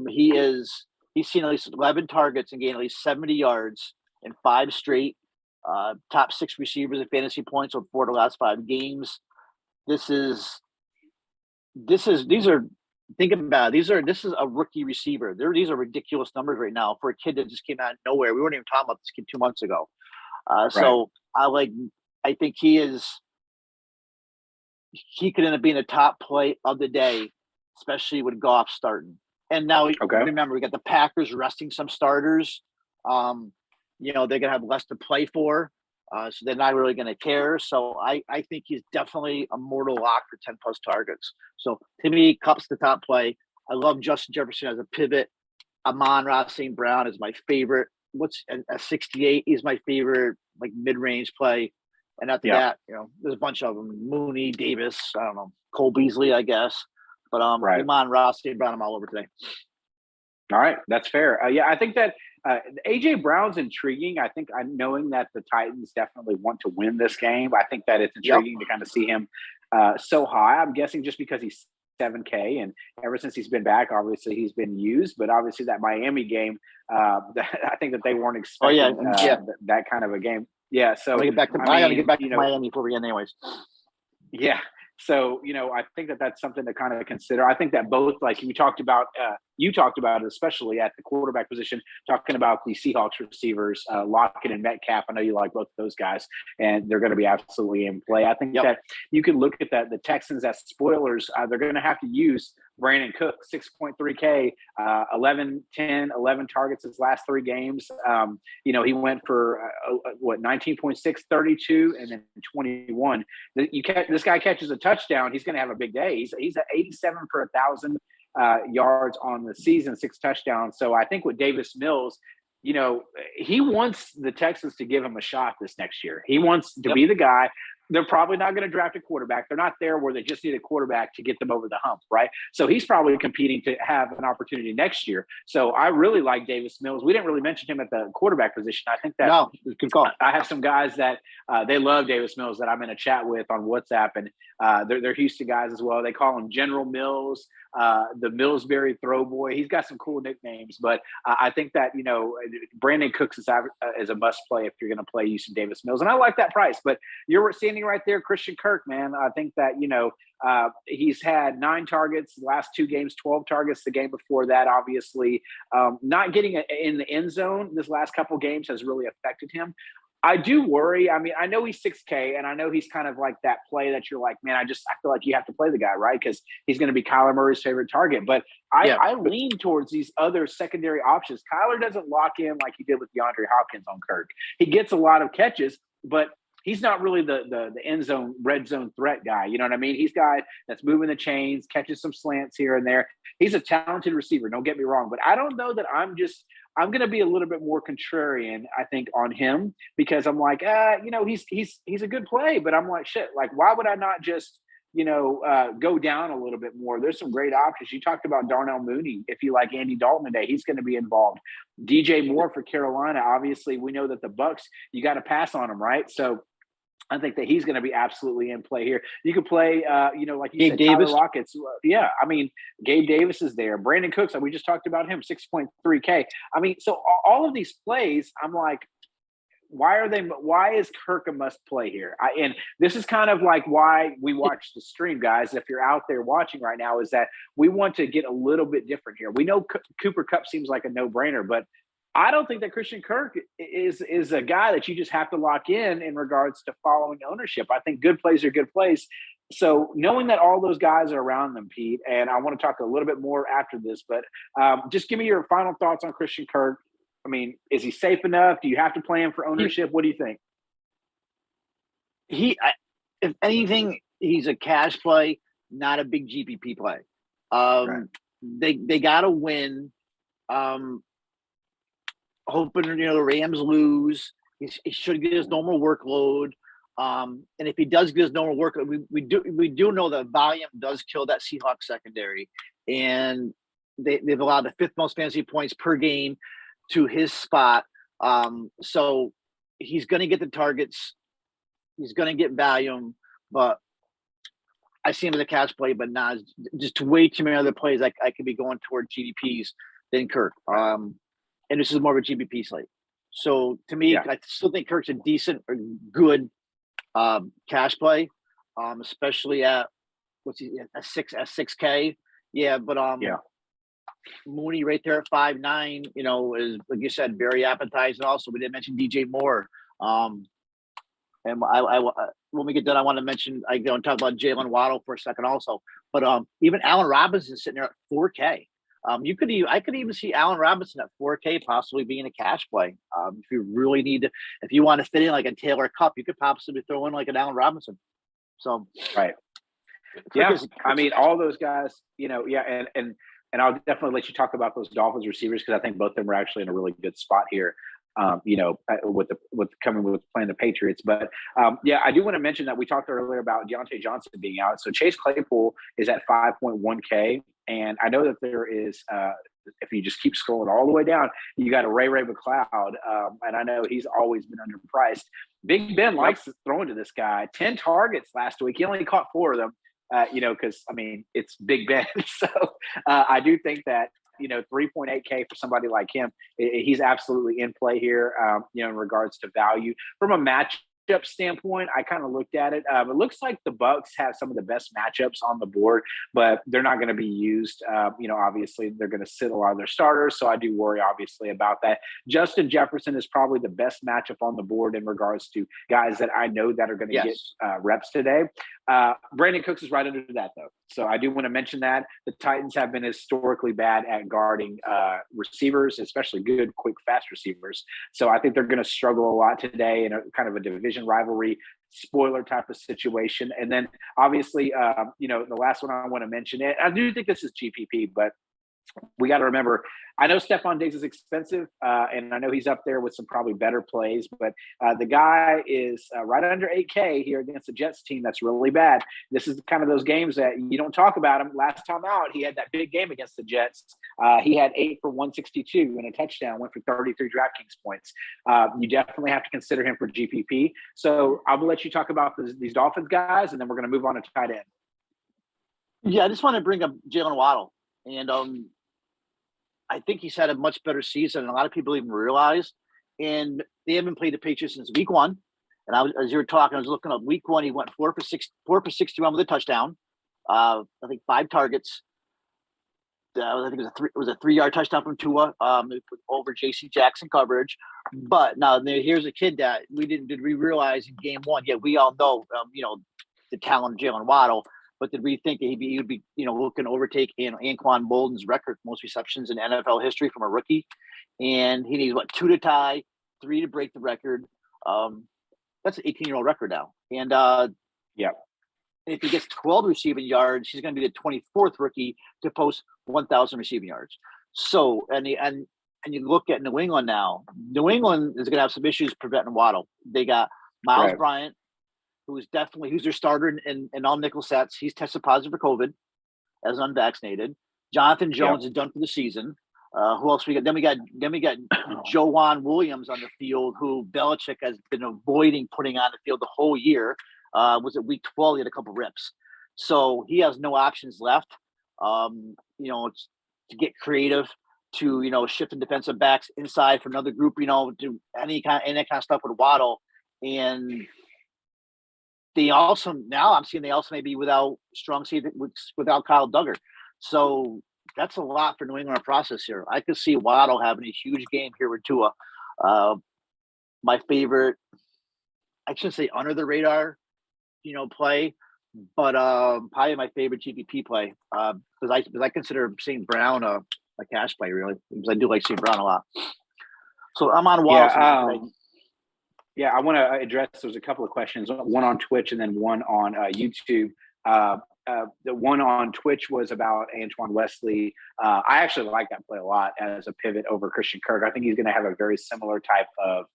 B: He's seen at least 11 targets and gained at least 70 yards in 5 straight. Top 6 receivers in fantasy points over 4 of the last 5 games. This is This is a rookie receiver. These are ridiculous numbers right now for a kid that just came out of nowhere. We weren't even talking about this kid 2 months ago. So I think he could end up being a top play of the day, especially with Goff starting. And now remember, we got the Packers resting some starters. They're gonna have less to play for. So they're not really going to care. So I think he's definitely a mortal lock for 10 plus targets. So to me, Cup's the top play. I love Justin Jefferson as a pivot. Amon-Ra St. Brown is my favorite. What's a 68 is my favorite, like mid-range play. And after that, there's a bunch of them. Mooney, Davis, I don't know, Cole Beasley, I guess. But Amon-Ra St. Brown, I'm all over today.
A: All right, that's fair. I think that AJ Brown's intriguing. I think knowing that the Titans definitely want to win this game, I think that it's intriguing to kind of see him so high. I'm guessing just because he's $7K, and ever since he's been back, obviously he's been used. But obviously that Miami game, I think that they weren't expecting that kind of a game. Yeah, so
B: I gotta get back to Miami before we end, anyways.
A: Yeah. So, I think that that's something to kind of consider. I think that both, like you talked about it, especially at the quarterback position, talking about the Seahawks receivers, Lockett and Metcalf. I know you like both of those guys, and they're going to be absolutely in play. I think that you can look at the Texans as spoilers. They're going to have to use Brandon Cook, 6.3K, 11 targets his last 3 games. He went for 19.6, 32, and then 21. This guy catches a touchdown, he's going to have a big day. He's at 87 for 1,000 yards on the season, 6 touchdowns. So I think with Davis Mills, he wants the Texans to give him a shot this next year. He wants to be the guy. They're probably not going to draft a quarterback. They're not there where they just need a quarterback to get them over the hump, right? So he's probably competing to have an opportunity next year. So I really like Davis Mills. We didn't really mention him at the quarterback position. I think that
B: good call.
A: I have some guys that they love Davis Mills that I'm in a chat with on WhatsApp, and they're Houston guys as well. They call him General Mills, the Millsbury Throw Boy. He's got some cool nicknames, but I think that Brandon Cooks is a must play if you're going to play Houston Davis Mills, and I like that price. But you're standing right there, Christian Kirk, man. I think that he's had 9 targets the last 2 games, 12 targets the game before that. Obviously, not getting in the end zone this last couple games has really affected him. I do worry. I mean, I know he's 6K, and I know he's kind of like that play that you're like, man, I feel like you have to play the guy, right? Because he's going to be Kyler Murray's favorite target. But I lean towards these other secondary options. Kyler doesn't lock in like he did with DeAndre Hopkins on Kirk. He gets a lot of catches, but he's not really the end zone, red zone threat guy. You know what I mean? He's a guy that's moving the chains, catches some slants here and there. He's a talented receiver. Don't get me wrong, but I don't know that I'm just I'm going to be a little bit more contrarian, I think, on him because I'm like, he's a good play, but I'm like, shit, like, why would I not just, go down a little bit more? There's some great options. You talked about Darnell Mooney. If you like Andy Dalton today, he's going to be involved. DJ Moore for Carolina. Obviously, we know that the Bucks, you got to pass on them, right? So I think that he's going to be absolutely in play here. You could play, like you said,
B: Davis.
A: Tyler Lockett's. Yeah, I mean, Gabe Davis is there. Brandon Cooks, we just talked about him, 6.3K. I mean, so all of these plays, I'm like, why is Kirk a must play here? And this is kind of like why we watch the stream, guys. If you're out there watching right now, is that we want to get a little bit different here. We know Cooper Kupp seems like a no-brainer, but I don't think that Christian Kirk is a guy that you just have to lock in regards to following ownership. I think good plays are good plays. So knowing that all those guys are around them, Pete, and I want to talk a little bit more after this, but just give me your final thoughts on Christian Kirk. I mean, is he safe enough? Do you have to play him for ownership? What do you think?
B: If anything, he's a cash play, not a big GPP play.
A: Right.
B: They got to win. Hoping the Rams lose. He should get his normal workload. And if he does get his normal workload, we do know that volume does kill that Seahawks secondary, and they've allowed the 5th most fantasy points per game to his spot. So he's going to get the targets. He's going to get volume, but I see him as a cash play, but not just way too many other plays. I could be going toward GDPs than Kirk. And this is more of a GBP slate. So to me, I still think Kirk's a decent or good cash play, especially at a 6K. Yeah, but Mooney right there at 5'9", is, like you said, very appetizing. Also, we didn't mention DJ Moore. And I when we get done, I want to mention talk about Jalen Waddle for a second also. But even Allen Robinson sitting there at 4K. I could even see Allen Robinson at 4K possibly being a cash play. If you really need to, if you want to fit in like a Taylor Cup, you could possibly throw in like an Allen Robinson. So
A: right, yeah. I mean, all those guys, and I'll definitely let you talk about those Dolphins receivers because I think both of them are actually in a really good spot here. With playing the Patriots. But I do want to mention that we talked earlier about Deontay Johnson being out. So Chase Claypool is at 5.1K. And I know that there is, if you just keep scrolling all the way down, you got a Ray McLeod. And I know he's always been underpriced. Big Ben likes throwing to this guy. 10 targets last week. He only caught 4 of them, because, I mean, it's Big Ben. So I do think that, 3.8K for somebody like him, he's absolutely in play here, in regards to value. From a matchup standpoint, I kind of looked at it. It looks like the Bucks have some of the best matchups on the board, but they're not going to be used. Obviously, they're going to sit a lot of their starters, so I do worry, obviously, about that. Justin Jefferson is probably the best matchup on the board in regards to guys that I know that are going to get reps today. Brandon Cooks is right under that, though. So I do want to mention that the Titans have been historically bad at guarding receivers, especially good, quick, fast receivers. So I think they're going to struggle a lot today in a kind of a division rivalry spoiler type of situation. And then obviously, the last one I want to mention, it. I do think this is GPP, but we got to remember, I know Stephon Diggs is expensive, and I know he's up there with some probably better plays, but the guy is right under 8K here against the Jets team that's really bad. This is kind of those games that you don't talk about him. Last time out, he had that big game against the Jets. He had 8 for 162 and a touchdown, went for 33 DraftKings points. You definitely have to consider him for GPP. So I will let you talk about these Dolphins guys, and then we're going to move on to tight end.
B: Yeah, I just want to bring up Jalen Waddle. And I think he's had a much better season than a lot of people even realize. And they haven't played the Patriots since week 1. And as you were talking, I was looking up week 1. He went 4 for 61 with a touchdown. I think 5 targets. I think it was a 3-yard touchdown from Tua over J.C. Jackson coverage. But now here's a kid that did we realize in game 1? Yeah, we all know the talent of Jalen Waddle. But did we think that he would be, looking to overtake Anquan Bolden's record for most receptions in NFL history from a rookie? And he needs 2 to tie, 3 to break the record. That's an 18-year-old record now. And if he gets 12 receiving yards, he's going to be the 24th rookie to post 1,000 receiving yards. So, and and you look at New England now. New England is going to have some issues preventing Waddle. They got Miles Bryant, who's their starter in all nickel sets. He's tested positive for COVID as unvaccinated. Jonathan Jones is done for the season. Who else we got? Then we got Johan Williams on the field, who Belichick has been avoiding putting on the field the whole year. Was it week 12? He had a couple rips, so he has no options left. To get creative, to shift the defensive backs inside for another group. Do any kind of stuff with Waddle, and they also may be without strong safety, without Kyle Duggar. So that's a lot for New England to process here. I could see Waddle having a huge game here with Tua. My favorite, I shouldn't say under the radar, play, but probably my favorite GPP play because I consider St. Brown a cash play, really, because I do like St. Brown a lot. So I'm on Waddle.
A: Yeah, I want to address. There's a couple of questions, one on Twitch and then one on YouTube. The one on Twitch was about Antoine Wesley. I actually like that play a lot as a pivot over Christian Kirk. I think he's going to have a very similar type of,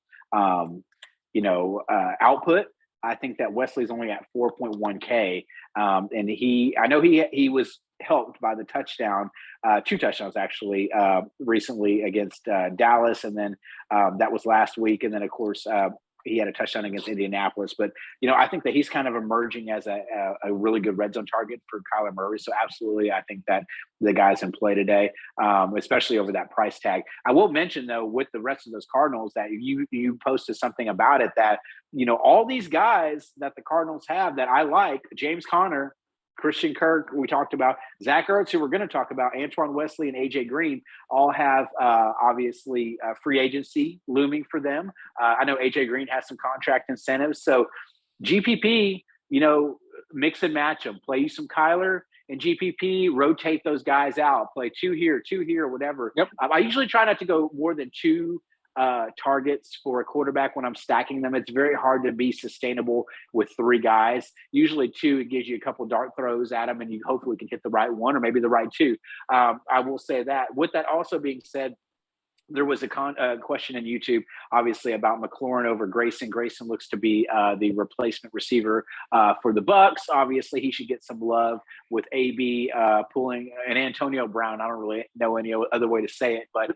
A: output. I think that Wesley's only at 4.1K, and I know he was helped by the touchdown, 2 touchdowns actually, recently against Dallas, and then that was last week, and then of course he had a touchdown against Indianapolis. But I think that he's kind of emerging as a really good red zone target for Kyler Murray. So absolutely, I think that the guy's in play today, especially over that price tag. I will mention though, with the rest of those Cardinals, that you posted something about it, that all these guys that the Cardinals have that I like, James Conner, Christian Kirk, we talked about, Zach Ertz, who we're going to talk about, Antoine Wesley and AJ Green, all have obviously free agency looming for them. I know AJ Green has some contract incentives. So GPP, mix and match them. Play you some Kyler and GPP, rotate those guys out. Play 2 here, whatever.
B: Yep.
A: I usually try not to go more than 2 targets for a quarterback when I'm stacking them. It's very hard to be sustainable with 3 guys. Usually 2, it gives you a couple dart throws at them, and you hopefully can hit the right one or maybe the right 2. I will say that. With that also being said, there was a question in YouTube, obviously, about McLaurin over Grayson. Grayson looks to be the replacement receiver for the Bucks. Obviously, he should get some love with AB pulling and Antonio Brown. I don't really know any other way to say it, but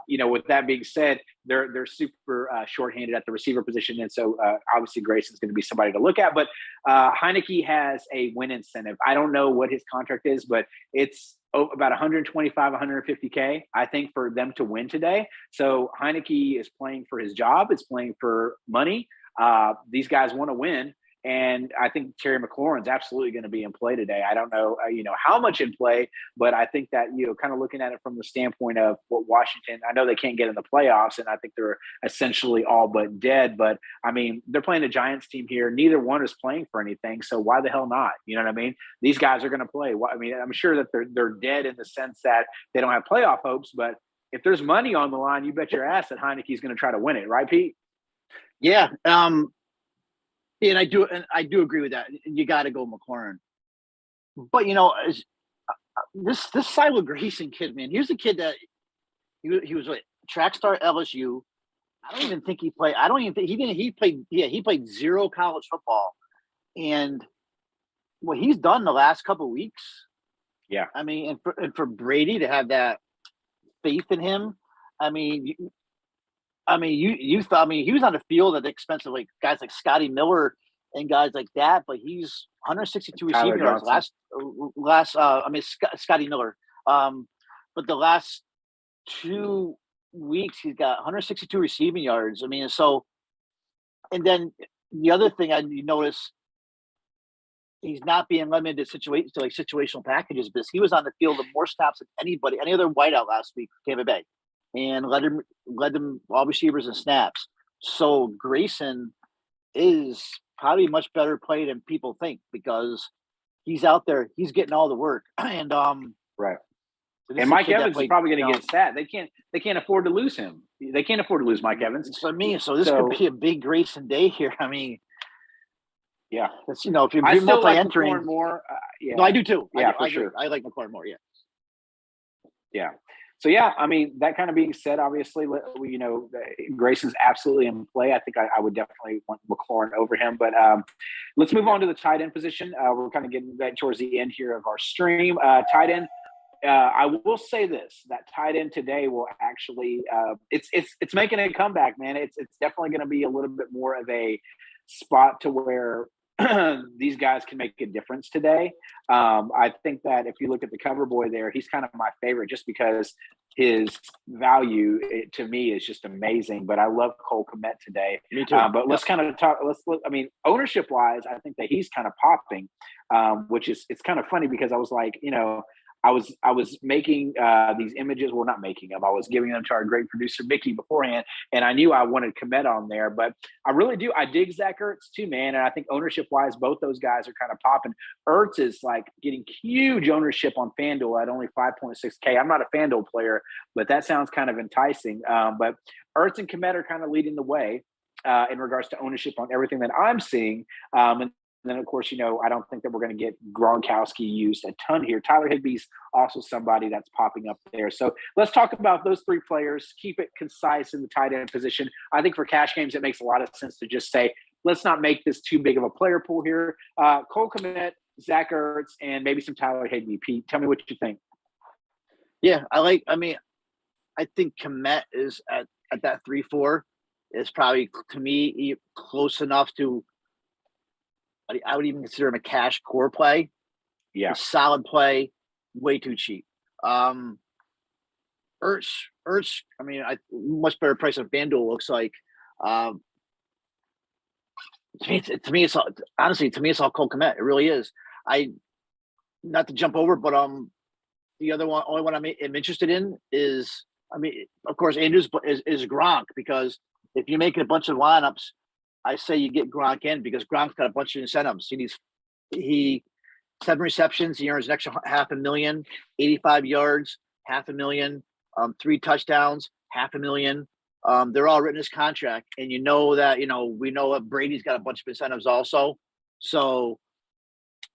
A: with that being said, they're super shorthanded at the receiver position, and so obviously Grayson's going to be somebody to look at. But Heineke has a win incentive. I don't know what his contract is, but it's about 125, 150K, I think, for them to win today. So Heineke is playing for his job. It's playing for money. These guys want to win. And I think Terry McLaurin's absolutely going to be in play today. I don't know, how much in play, but I think that, kind of looking at it from the standpoint of what Washington, I know they can't get in the playoffs, and I think they're essentially all but dead. But, they're playing a Giants team here. Neither one is playing for anything, so why the hell not? You know what I mean? These guys are going to play. I'm sure that they're dead in the sense that they don't have playoff hopes, but if there's money on the line, you bet your ass that Heineke's going to try to win it, right, Pete?
B: Yeah. And I do agree with that. You got to go McLaurin. But this Silo Grayson kid, man, here's a kid that he was a track star at LSU. I don't even think he played. I don't even think he played. Yeah, he played 0 college football, and what he's done the last couple of weeks.
A: Yeah,
B: and for Brady to have that faith in him, you thought, he was on the field at the expense of like guys like Scotty Miller and guys like that, but he's 162 receiving yards Scotty Miller. But the last 2 weeks he's got 162 receiving yards. And then the other thing you notice, he's not being limited to situational packages, because he was on the field of more snaps than any other wideout last week, Tampa Bay, and led them all receivers and snaps. So Grayson is probably much better play than people think, because he's out there, he's getting all the work. And
A: right. And Mike Evans is probably going to get sat. They can't afford to lose him. They can't afford to lose Mike Evans.
B: So this could be a big Grayson day here.
A: Yeah,
B: that's, if you're
A: I still like
B: entering
A: McLaurin more. Yeah.
B: No, I do too.
A: Yeah, for sure.
B: I like McLaurin more. Yeah.
A: Yeah. So yeah, I mean, that kind of being said, obviously, Grayson's absolutely in play. I think I would definitely want McLaurin over him. But let's move on to the tight end position. We're kind of getting back towards the end here of our stream. Tight end. I will say this: that tight end today will actually it's making a comeback, man. It's definitely going to be a little bit more of a spot to where these guys can make a difference today. I think that if you look at the cover boy there, he's kind of my favorite just because his value to me is just amazing. But I love Cole Kmet today.
B: Me too.
A: But let's kind of talk. Let's look. I mean, ownership wise, I think that he's kind of popping, which is it's kind of funny because I was like, I was making these images. Well, not making them. I was giving them to our great producer Mickey beforehand, and I knew I wanted Kmet on there. But I really do. I dig Zach Ertz too, man. And I think ownership wise, both those guys are kind of popping. Ertz is like getting huge ownership on FanDuel at only 5.6K. I'm not a FanDuel player, but that sounds kind of enticing. But Ertz and Kmet are kind of leading the way in regards to ownership on everything that I'm seeing. And then, of course, I don't think that we're going to get Gronkowski used a ton here. Tyler Higbee's also somebody that's popping up there. So let's talk about those three players. Keep it concise in the tight end position. I think for cash games, it makes a lot of sense to just say, let's not make this too big of a player pool here. Cole Kmet, Zach Ertz, and maybe some Tyler Higbee. Pete, tell me what you think.
B: Yeah, I think Kmet is at that 3-4 is probably, to me, close enough to – I would even consider him a cash core play.
A: Yeah.
B: A solid play, way too cheap. Ertz, I mean, much better price on FanDuel looks like. To me, it's all, honestly, it's all Cole Kmet. It really is. Not to jump over, but the only one I'm interested in is, I mean, of course, Andrews is Gronk, because if you're making a bunch of lineups, I say you get Gronk in because Gronk's got a bunch of incentives. He 7 receptions, he earns an extra $500,000, 85 yards, $500,000, 3 touchdowns, $500,000. They're all written in his contract, and we know that Brady's got a bunch of incentives also. So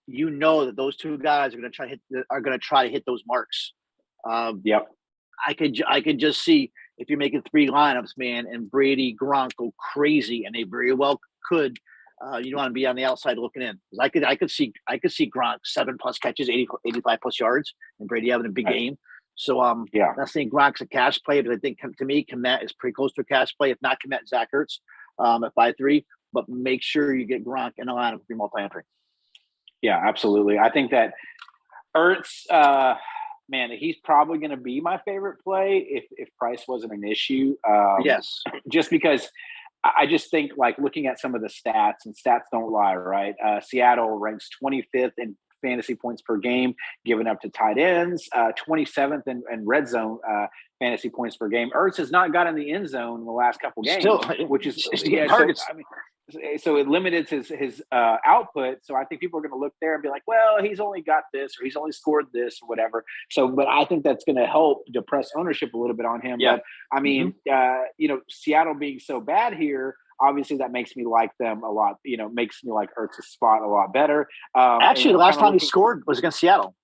B: that those two guys are going to try to hit those marks.
A: Yep.
B: I could just see if you're making 3 lineups, man, and Brady, Gronk go crazy, and they very well could. You want to be on the outside looking in, because I could see Gronk 7+ catches, 85+ yards, and Brady having a big game. So I'm not saying Gronk's a cash play, but I think to me, Kmet is pretty close to a cash play. If not Kmet, Zach Ertz at 5-3. But make sure you get Gronk in the lineup if you're multi-entry.
A: Yeah, absolutely. I think that Ertz. Man, he's probably going to be my favorite play if price wasn't an issue.
B: Yes.
A: Just because I just think, like, looking at some of the stats, and stats don't lie, right? Seattle ranks 25th in fantasy points per game given up to tight ends, 27th in red zone fantasy points per game. Ertz has not got in the end zone in the last couple games, which is
B: targets.
A: So it limited his output. So I think people are going to look there and be like, well, he's only got this, or he's only scored this, or whatever. So, but I think that's going to help depress ownership a little bit on him.
B: Yeah.
A: But I mean, Seattle being so bad here, obviously that makes me like them a lot. Makes me like Ertz's spot a lot better.
B: Actually, the last time he scored was against Seattle.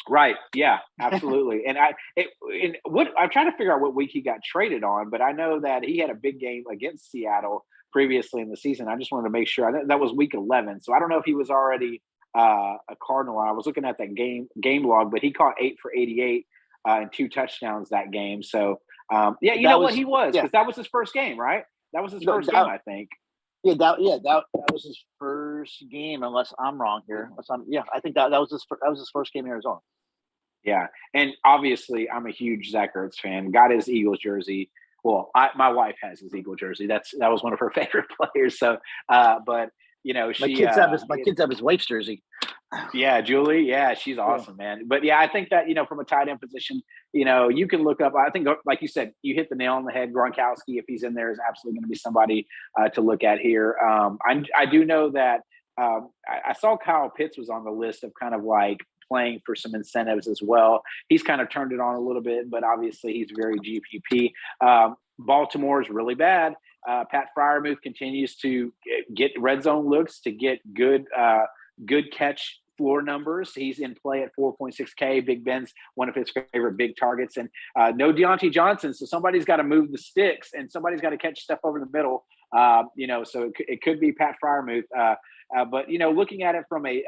A: Right. Yeah, absolutely. And I'm trying to figure out what week he got traded on, but I know that he had a big game against Seattle previously in the season. I just wanted to make sure. That was week 11. So I don't know if he was already a Cardinal. I was looking at that game log, but he caught 8 for 88 and 2 touchdowns that game. So he was, because that was his first game, right? That was his first game, I think.
B: Yeah, that was his first game, unless I'm wrong here. I think that was his first game in Arizona.
A: Yeah, and obviously I'm a huge Zach Ertz fan. Got his Eagles jersey. Well, my wife has his Eagle jersey. That was one of her favorite players. So, but my
B: kids have his wife's jersey.
A: Yeah, Julie. Yeah, she's awesome, man. But yeah, I think that from a tight end position, you can look up. I think, like you said, you hit the nail on the head. Gronkowski, if he's in there, is absolutely going to be somebody to look at here. I do know that I saw Kyle Pitts was on the list of kind of like playing for some incentives as well. He's kind of turned it on a little bit, but obviously he's very GPP. Baltimore is really bad. Pat Freiermuth continues to get red zone looks, to get good catch floor numbers. He's in play at 4.6K. Big Ben's one of his favorite big targets, and no Deontay Johnson. So somebody's got to move the sticks, and somebody's got to catch stuff over the middle. So it could be Pat Freiermuth. But looking at it from a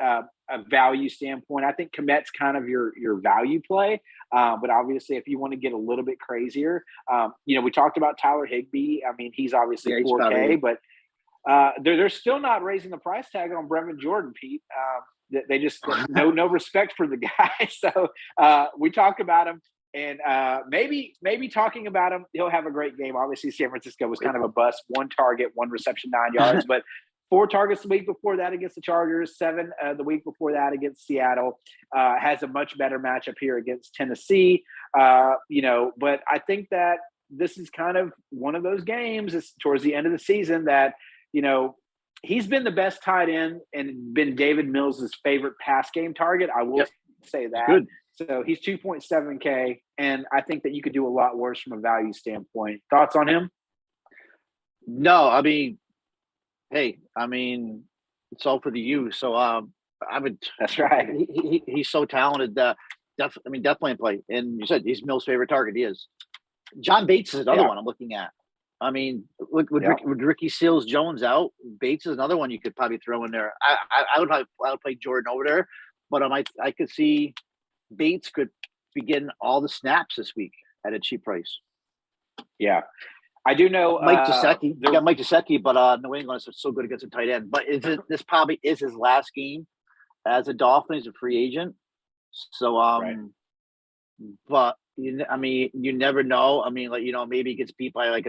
A: value standpoint, I think Kmet's kind of your value play. But obviously, if you want to get a little bit crazier, we talked about Tyler Higbee. I mean, he's obviously 4K, but they're still not raising the price tag on Brevin Jordan, Pete. They just no respect for the guy. So we talked about him, and maybe talking about him, he'll have a great game. Obviously, San Francisco was kind of a bust. 1 target, 1 reception, 9 yards, but 4 targets the week before that against the Chargers, 7 the week before that against Seattle. Has a much better matchup here against Tennessee. But I think that this is kind of one of those games towards the end of the season that, he's been the best tight end and been David Mills' favorite pass game target. I will say that.
B: Good.
A: So he's 2.7K, and I think that you could do a lot worse from a value standpoint. Thoughts on him?
B: No, I mean, hey, it's all for the U. So I would.
A: That's right.
B: He's so talented. Definitely in play. And you said he's Mills' favorite target. He is. John Bates is another one I'm looking at. I mean, with Ricky Seals-Jones out, Bates is another one you could probably throw in there. I would play Jordan over there, but I could see Bates could be getting all the snaps this week at a cheap price.
A: Yeah. I do know
B: Mike Gesicki. You got Mike Gesicki, but New England is so good against a tight end. But this probably is his last game as a Dolphin. He's a free agent. So,
A: right.
B: But you never know. Maybe he gets beat by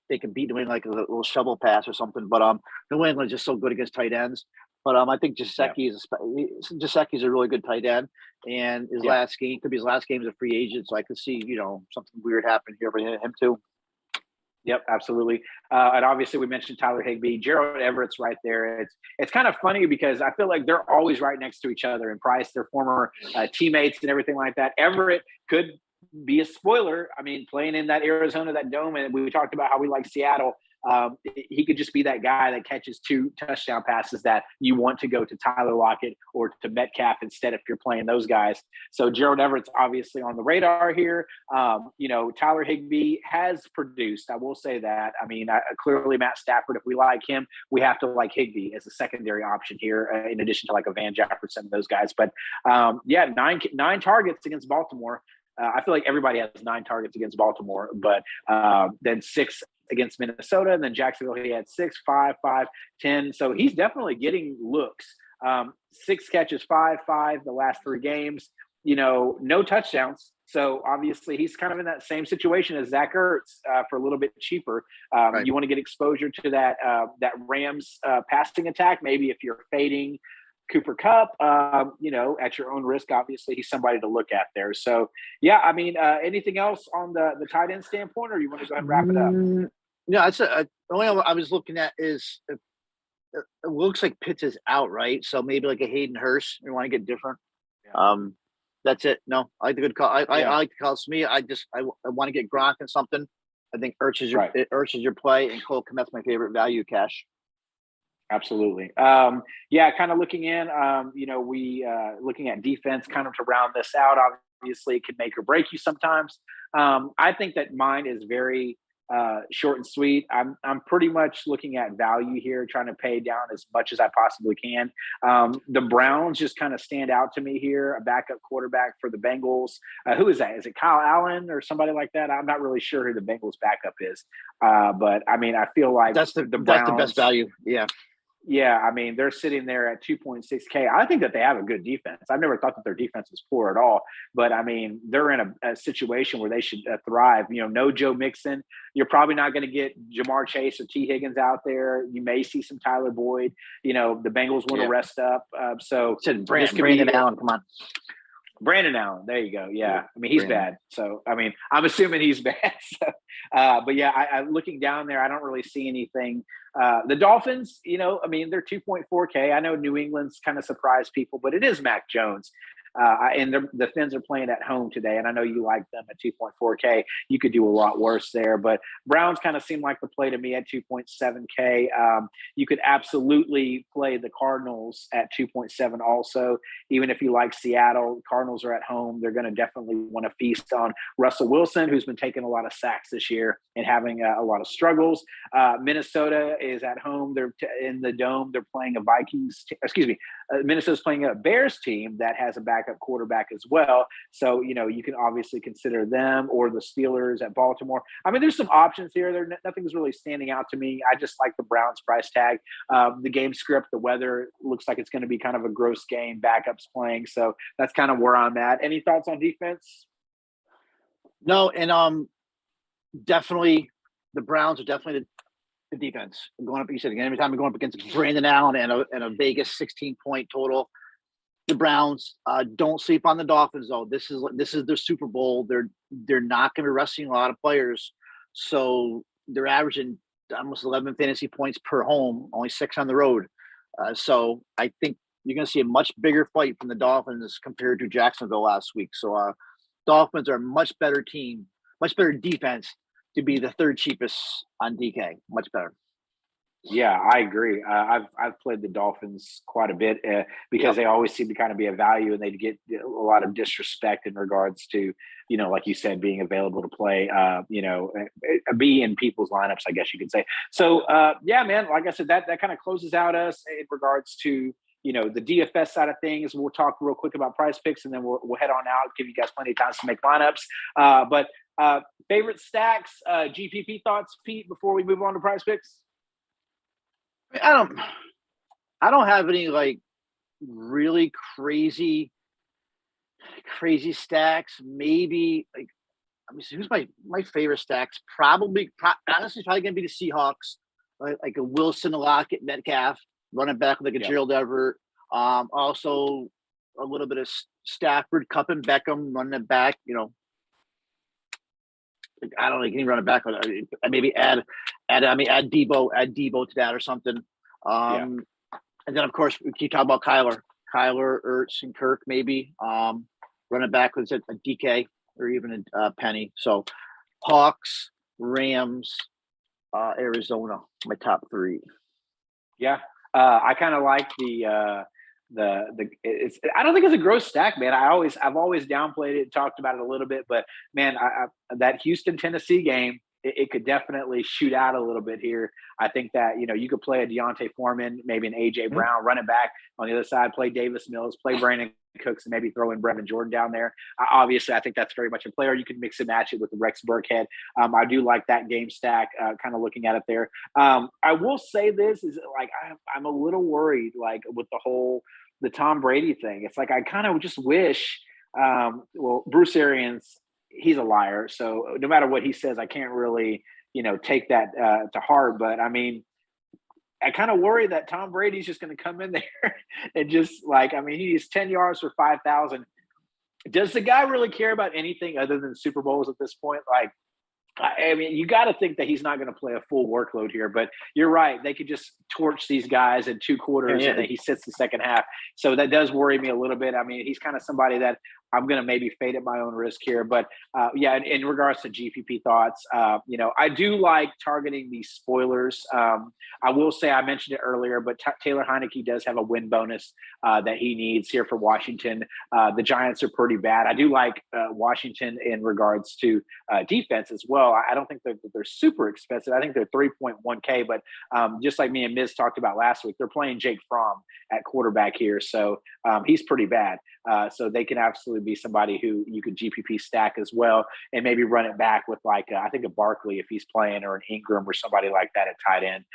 B: they can beat New England like a little shovel pass or something. But New England is just so good against tight ends. But I think Gesicki's a really good tight end, and his last game could be his last game as a free agent. So I could see something weird happen here for him too.
A: Yep, absolutely. And obviously, we mentioned Tyler Higbee, Gerald Everett's right there. It's kind of funny because I feel like they're always right next to each other in price. They're former teammates and everything like that. Everett could be a spoiler. I mean, playing in that Arizona, that dome, and we talked about how we like Seattle. He could just be that guy that catches 2 touchdown passes that you want to go to Tyler Lockett or to Metcalf instead if you're playing those guys. So Gerald Everett's obviously on the radar here. Tyler Higbee has produced. I will say that. I mean, clearly Matt Stafford, if we like him, we have to like Higbee as a secondary option here in addition to like a Van Jefferson and those guys. But 9 targets against Baltimore. I feel like everybody has 9 targets against Baltimore, but then 6 against Minnesota, and then Jacksonville, he had 6, 5, 5, 10. So he's definitely getting looks. 6 catches, 5, the last 3 games, no touchdowns. So obviously he's kind of in that same situation as Zach Ertz for a little bit cheaper. Right. You want to get exposure to that Rams passing attack. Maybe if you're fading Cooper Kupp, at your own risk, obviously he's somebody to look at there. So anything else on the tight end standpoint, or you want to go ahead and wrap it up?
B: No, the only I was looking at is it looks like Pitts is out, right? So maybe like a Hayden Hurst. You want to get different. Yeah. That's it. No, I like the good call. I like the call. To me, I want to get Gronk and something. I think Ertz is your play, and Cole Kmet's my favorite value cash.
A: Absolutely. Kind of looking in, looking at defense kind of to round this out. Obviously, it can make or break you sometimes. I think that mine is very short and sweet. I'm pretty much looking at value here, trying to pay down as much as I possibly can. The Browns just kind of stand out to me here, a backup quarterback for the Bengals. Who is that? Is it Kyle Allen or somebody like that? I'm not really sure who the Bengals backup is. But I mean, I feel like
B: that's the best value. Yeah.
A: Yeah, I mean, they're sitting there at 2.6K. I think that they have a good defense. I've never thought that their defense was poor at all. But, I mean, they're in a situation where they should thrive. No Joe Mixon. You're probably not going to get Jamar Chase or T. Higgins out there. You may see some Tyler Boyd. The Bengals want to rest up.
B: Brandon Allen, come on.
A: Brandon Allen, there you go. Yeah, I mean, he's bad. So, I mean, I'm assuming he's bad. So, I'm looking down there, I don't really see anything. The Dolphins, they're 2.4K. I know New England's kind of surprised people, but it is Mac Jones. And the Fins are playing at home today, and I know you like them at 2.4K. You could do a lot worse there, but Browns kind of seem like the play to me at 2.7K. You could absolutely play the Cardinals at 2.7 also. Even if you like Seattle, Cardinals are at home. They're going to definitely want to feast on Russell Wilson, who's been taking a lot of sacks this year and having a lot of struggles. Minnesota is at home. They're in the Dome. They're playing a Minnesota's playing a Bears team that has a backup quarterback as well. So, you can obviously consider them or the Steelers at Baltimore. I mean, there's some options here. Nothing's really standing out to me. I just like the Browns price tag. The game script, the weather looks like it's going to be kind of a gross game, backups playing. So that's kind of where I'm at. Any thoughts on defense?
B: No, and definitely the Browns are definitely the defense. Going up, you said again, every time we're going up against Brandon Allen and a Vegas 16-point total. The Browns don't sleep on the Dolphins though. This is their Super Bowl. They're not going to be resting a lot of players, so they're averaging almost 11 fantasy points per home, only 6 on the road. So I think you're going to see a much bigger fight from the Dolphins compared to Jacksonville last week. So Dolphins are a much better team, much better defense to be the third cheapest on DK. Much better.
A: Yeah, I agree. I've played the Dolphins quite a bit because they always seem to kind of be a value, and they get a lot of disrespect in regards to, like you said, being available to play, be in people's lineups, I guess you could say. So, yeah, man, like I said, that kind of closes out us in regards to, the DFS side of things. We'll talk real quick about PrizePicks, and then we'll head on out, give you guys plenty of time to make lineups. But favorite stacks, GPP thoughts, Pete, before we move on to PrizePicks?
B: I don't have any like really crazy stacks. Maybe like, let me see, who's my favorite stacks? Honestly, probably gonna be the Seahawks, like a Wilson, a Lockett, Metcalf, running back like a Gerald Everett. Also a little bit of Stafford, Cup, and Beckham running it back. I don't know, can you run it back? Maybe add Debo to that or something. And then of course we keep talking about Kyler, Ertz, and Kirk maybe. Running back with a DK or even a Penny. So Hawks, Rams, Arizona, my top 3.
A: Yeah, I kind of like I don't think it's a gross stack, man. I've always downplayed it and talked about it a little bit, but man, that Houston Tennessee game, it could definitely shoot out a little bit here. I think that, you could play a Deontay Foreman, maybe an AJ Brown, run it back on the other side, play Davis Mills, play Brandon Cooks, and maybe throw in Brevin Jordan down there. Obviously, I think that's very much a player. You can mix and match it with the Rex Burkhead. I do like that game stack, kind of looking at it there. I will say this is like, I'm a little worried, like with the Tom Brady thing. It's like, I kind of just wish, Bruce Arians, he's a liar. So no matter what he says, I can't really, take that to heart. But I mean, I kind of worry that Tom Brady's just going to come in there and just he's 10 yards for 5,000. Does the guy really care about anything other than Super Bowls at this point? Like, I mean, you got to think that he's not going to play a full workload here, but you're right. They could just torch these guys in 2 quarters and then he sits the second half. So that does worry me a little bit. I mean, he's kind of somebody that I'm going to maybe fade at my own risk here. But in regards to GPP thoughts, I do like targeting these spoilers. I will say, I mentioned it earlier, but Taylor Heineke does have a win bonus that he needs here for Washington. The Giants are pretty bad. I do like Washington in regards to defense as well. I don't think they're super expensive. I think they're 3.1K, but just like me and Miz talked about last week, they're playing Jake Fromm at quarterback here. So he's pretty bad. So they can absolutely be somebody who you could GPP stack as well, and maybe run it back with I think a Barkley if he's playing, or an Ingram or somebody like that at tight end,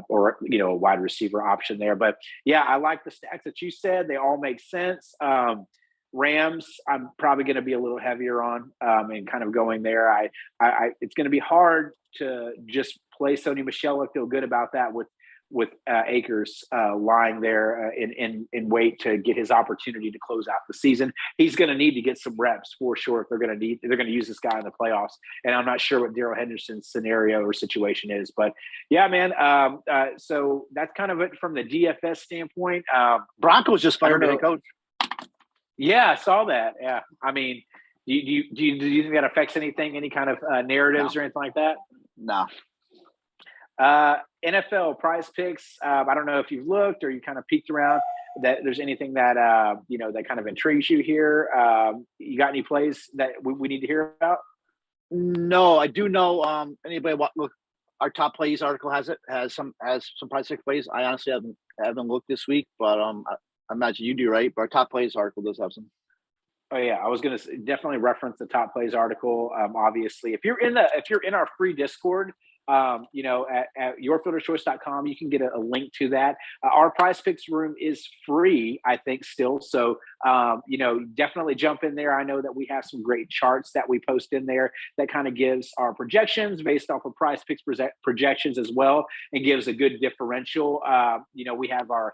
A: or a wide receiver option there. But yeah, I like the stacks that you said. They all make sense. Rams, I'm probably going to be a little heavier on, and kind of going there. It's going to be hard to just play Sony Michel and feel good about that with Akers lying there in wait to get his opportunity to close out the season. He's going to need to get some reps for sure if they're going to use this guy in the playoffs. And I'm not sure what Darrell Henderson's scenario or situation is, but yeah, man. So that's kind of it from the DFS standpoint.
B: Broncos just fired their coach.
A: Yeah, I saw that. Yeah. I mean, do you think that affects anything, any kind of narratives
B: No.
A: or anything like that?
B: No.
A: NFL prize picks. I don't know if you've looked or you kind of peeked around that there's anything that, that kind of intrigues you here. You got any plays that we need to hear about?
B: No, I do know. Anybody look? Our top plays article has some PrizePicks plays. I honestly haven't looked this week, but I imagine you do, right? But our top plays article does have some.
A: Oh yeah, I was going to definitely reference the top plays article. Obviously, if you're in our free Discord, at yourfilterchoice.com, you can get a link to that. Our Prize Picks room is free, I think, still. So, definitely jump in there. I know that we have some great charts that we post in there that kind of gives our projections based off of Prize Picks projections as well, and gives a good differential. We have our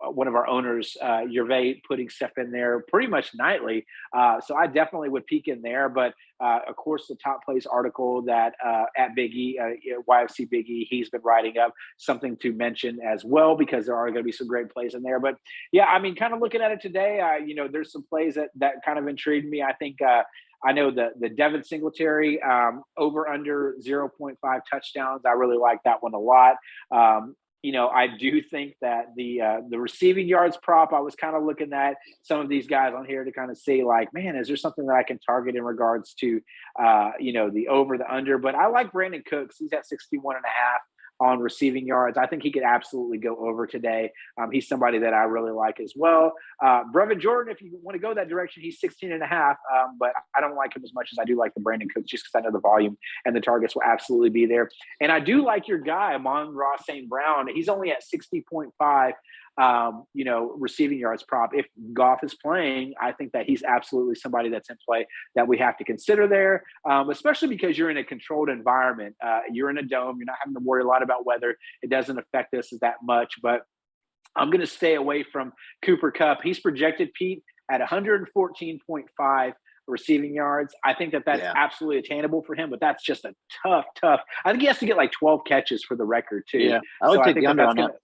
A: one of our owners, Gervais, putting stuff in there pretty much nightly. So I definitely would peek in there. But of course, the top plays article that at Big E, YFC Big E, he's been writing up, something to mention as well, because there are going to be some great plays in there. But yeah, I mean, kind of looking at it today, there's some plays that kind of intrigued me. I think I know the Devin Singletary over under 0.5 touchdowns. I really like that one a lot. I do think that the receiving yards prop, I was kind of looking at some of these guys on here to kind of see, like, man, is there something that I can target in regards to, the over, the under? But I like Brandon Cooks. He's at 61.5 on receiving yards. I think he could absolutely go over today. He's somebody that I really like as well. Brevin Jordan, if you want to go that direction, he's 16.5. But I don't like him as much as I do like the Brandon Cooks, just because I know the volume and the targets will absolutely be there. And I do like your guy, Amon-Ra St. Brown. He's only at 60.5. Receiving yards prop. If Goff is playing, I think that he's absolutely somebody that's in play that we have to consider there, especially because you're in a controlled environment. You're in a dome. You're not having to worry a lot about weather. It doesn't affect us that much. But I'm going to stay away from Cooper Kupp. He's projected, Pete, at 114.5 receiving yards. I think that's absolutely attainable for him, but that's just a tough. I think he has to get like 12 catches for the record too.
B: Yeah, I would take the under on that.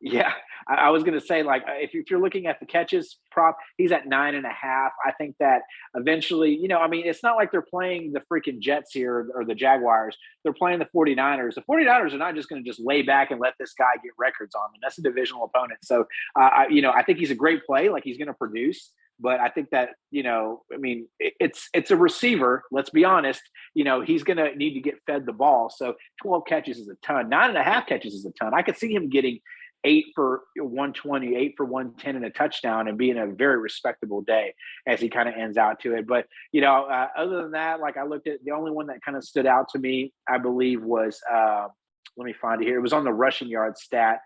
A: Yeah, I was going to say, like, if you're looking at the catches prop, he's at 9.5. I think that eventually, it's not like they're playing the freaking Jets here or the Jaguars. They're playing the 49ers. The 49ers are not just going to just lay back and let this guy get records on them. That's a divisional opponent. So, I think he's a great play. Like, he's going to produce. But I think that, it's a receiver. Let's be honest. He's going to need to get fed the ball. So 12 catches is a ton. 9.5 catches is a ton. I could see him getting 8 for 120, 8 for 110 and a touchdown, and being a very respectable day as he kind of ends out to it. But, other than that, like, I looked at the only one that kind of stood out to me, I believe, was let me find it here. It was on the rushing yard stat.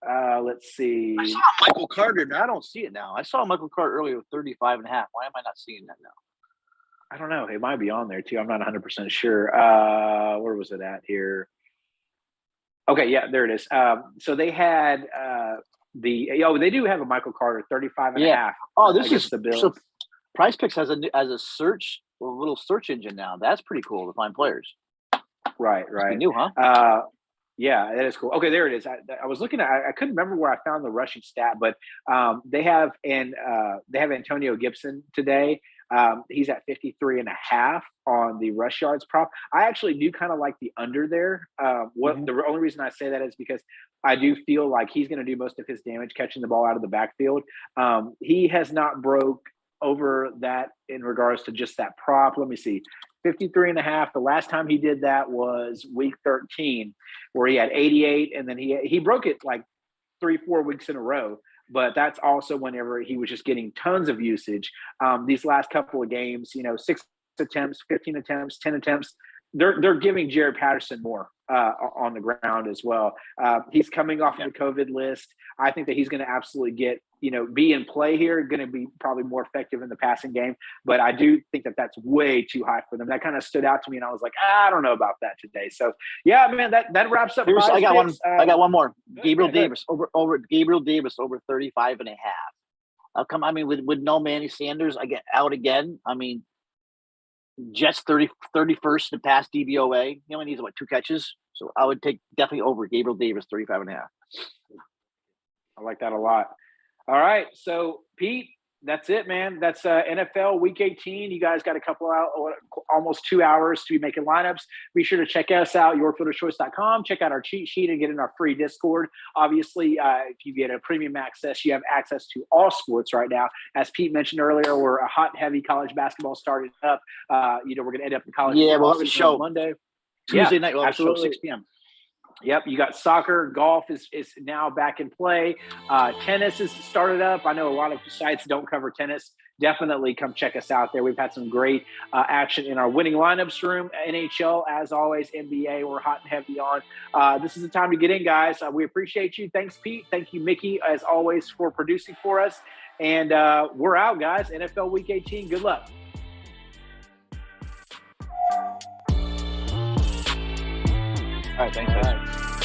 A: Let's see.
B: I saw Michael Carter. Now I don't see it now. I saw Michael Carter earlier with 35.5. Why am I not seeing that now?
A: I don't know. It might be on there too. I'm not 100% sure. Where was it at here? Okay, yeah, there it is. So they had they do have a Michael Carter 35.5.
B: Oh, this is
A: the Bills.
B: So PrizePicks has a little search engine now. That's pretty cool to find players.
A: Right.
B: New, huh?
A: Yeah, that is cool. Okay, there it is. I was looking at. I couldn't remember where I found the rushing stat, but they have Antonio Gibson today. He's at 53.5 on the rush yards prop. I actually do kind of like the under there. The only reason I say that is because I do feel like he's going to do most of his damage catching the ball out of the backfield. He has not broke over that in regards to just that prop. Let me see. 53.5. The last time he did that was week 13, where he had 88, and then he broke it like 3-4 weeks in a row. But that's also whenever he was just getting tons of usage. These last couple of games, 6 attempts, 15 attempts, 10 attempts, they're giving Jared Patterson more on the ground as well. He's coming off of the COVID list. I think that he's going to absolutely get, be in play here, going to be probably more effective in the passing game. But I do think that that's way too high for them. That kind of stood out to me, and I was like, I don't know about that today. So, yeah, man, that wraps up.
B: I got one. I got one more. Gabriel Davis over 35.5. How come? I mean, with no Manny Sanders, I get out again. I mean, Jets 31st to pass DVOA. He only needs 2 catches. So I would take definitely over Gabriel Davis 35.5.
A: I like that a lot. All right. So Pete, That's it, man. That's NFL Week 18. You guys got a couple out, almost 2 hours to be making lineups. Be sure to check us out, yourfielderchoice.com. Check out our cheat sheet and get in our free Discord. Obviously, if you get a premium access, you have access to all sports right now. As Pete mentioned earlier, we're a hot, heavy college basketball starting up. We're going to end up in college.
B: Yeah, we'll have a show
A: on Monday.
B: Tuesday night. We'll have a show
A: absolutely.
B: 6 p.m.
A: Yep, you got soccer, golf is now back in play. Tennis is started up. I know a lot of sites don't cover tennis. Definitely come check us out there. We've had some great action in our winning lineups room. NHL, as always, NBA, we're hot and heavy on. This is the time to get in, guys. We appreciate you. Thanks, Pete. Thank you, Mickey, as always, for producing for us. And we're out, guys. NFL Week 18. Good luck.
B: All right, thanks, guys.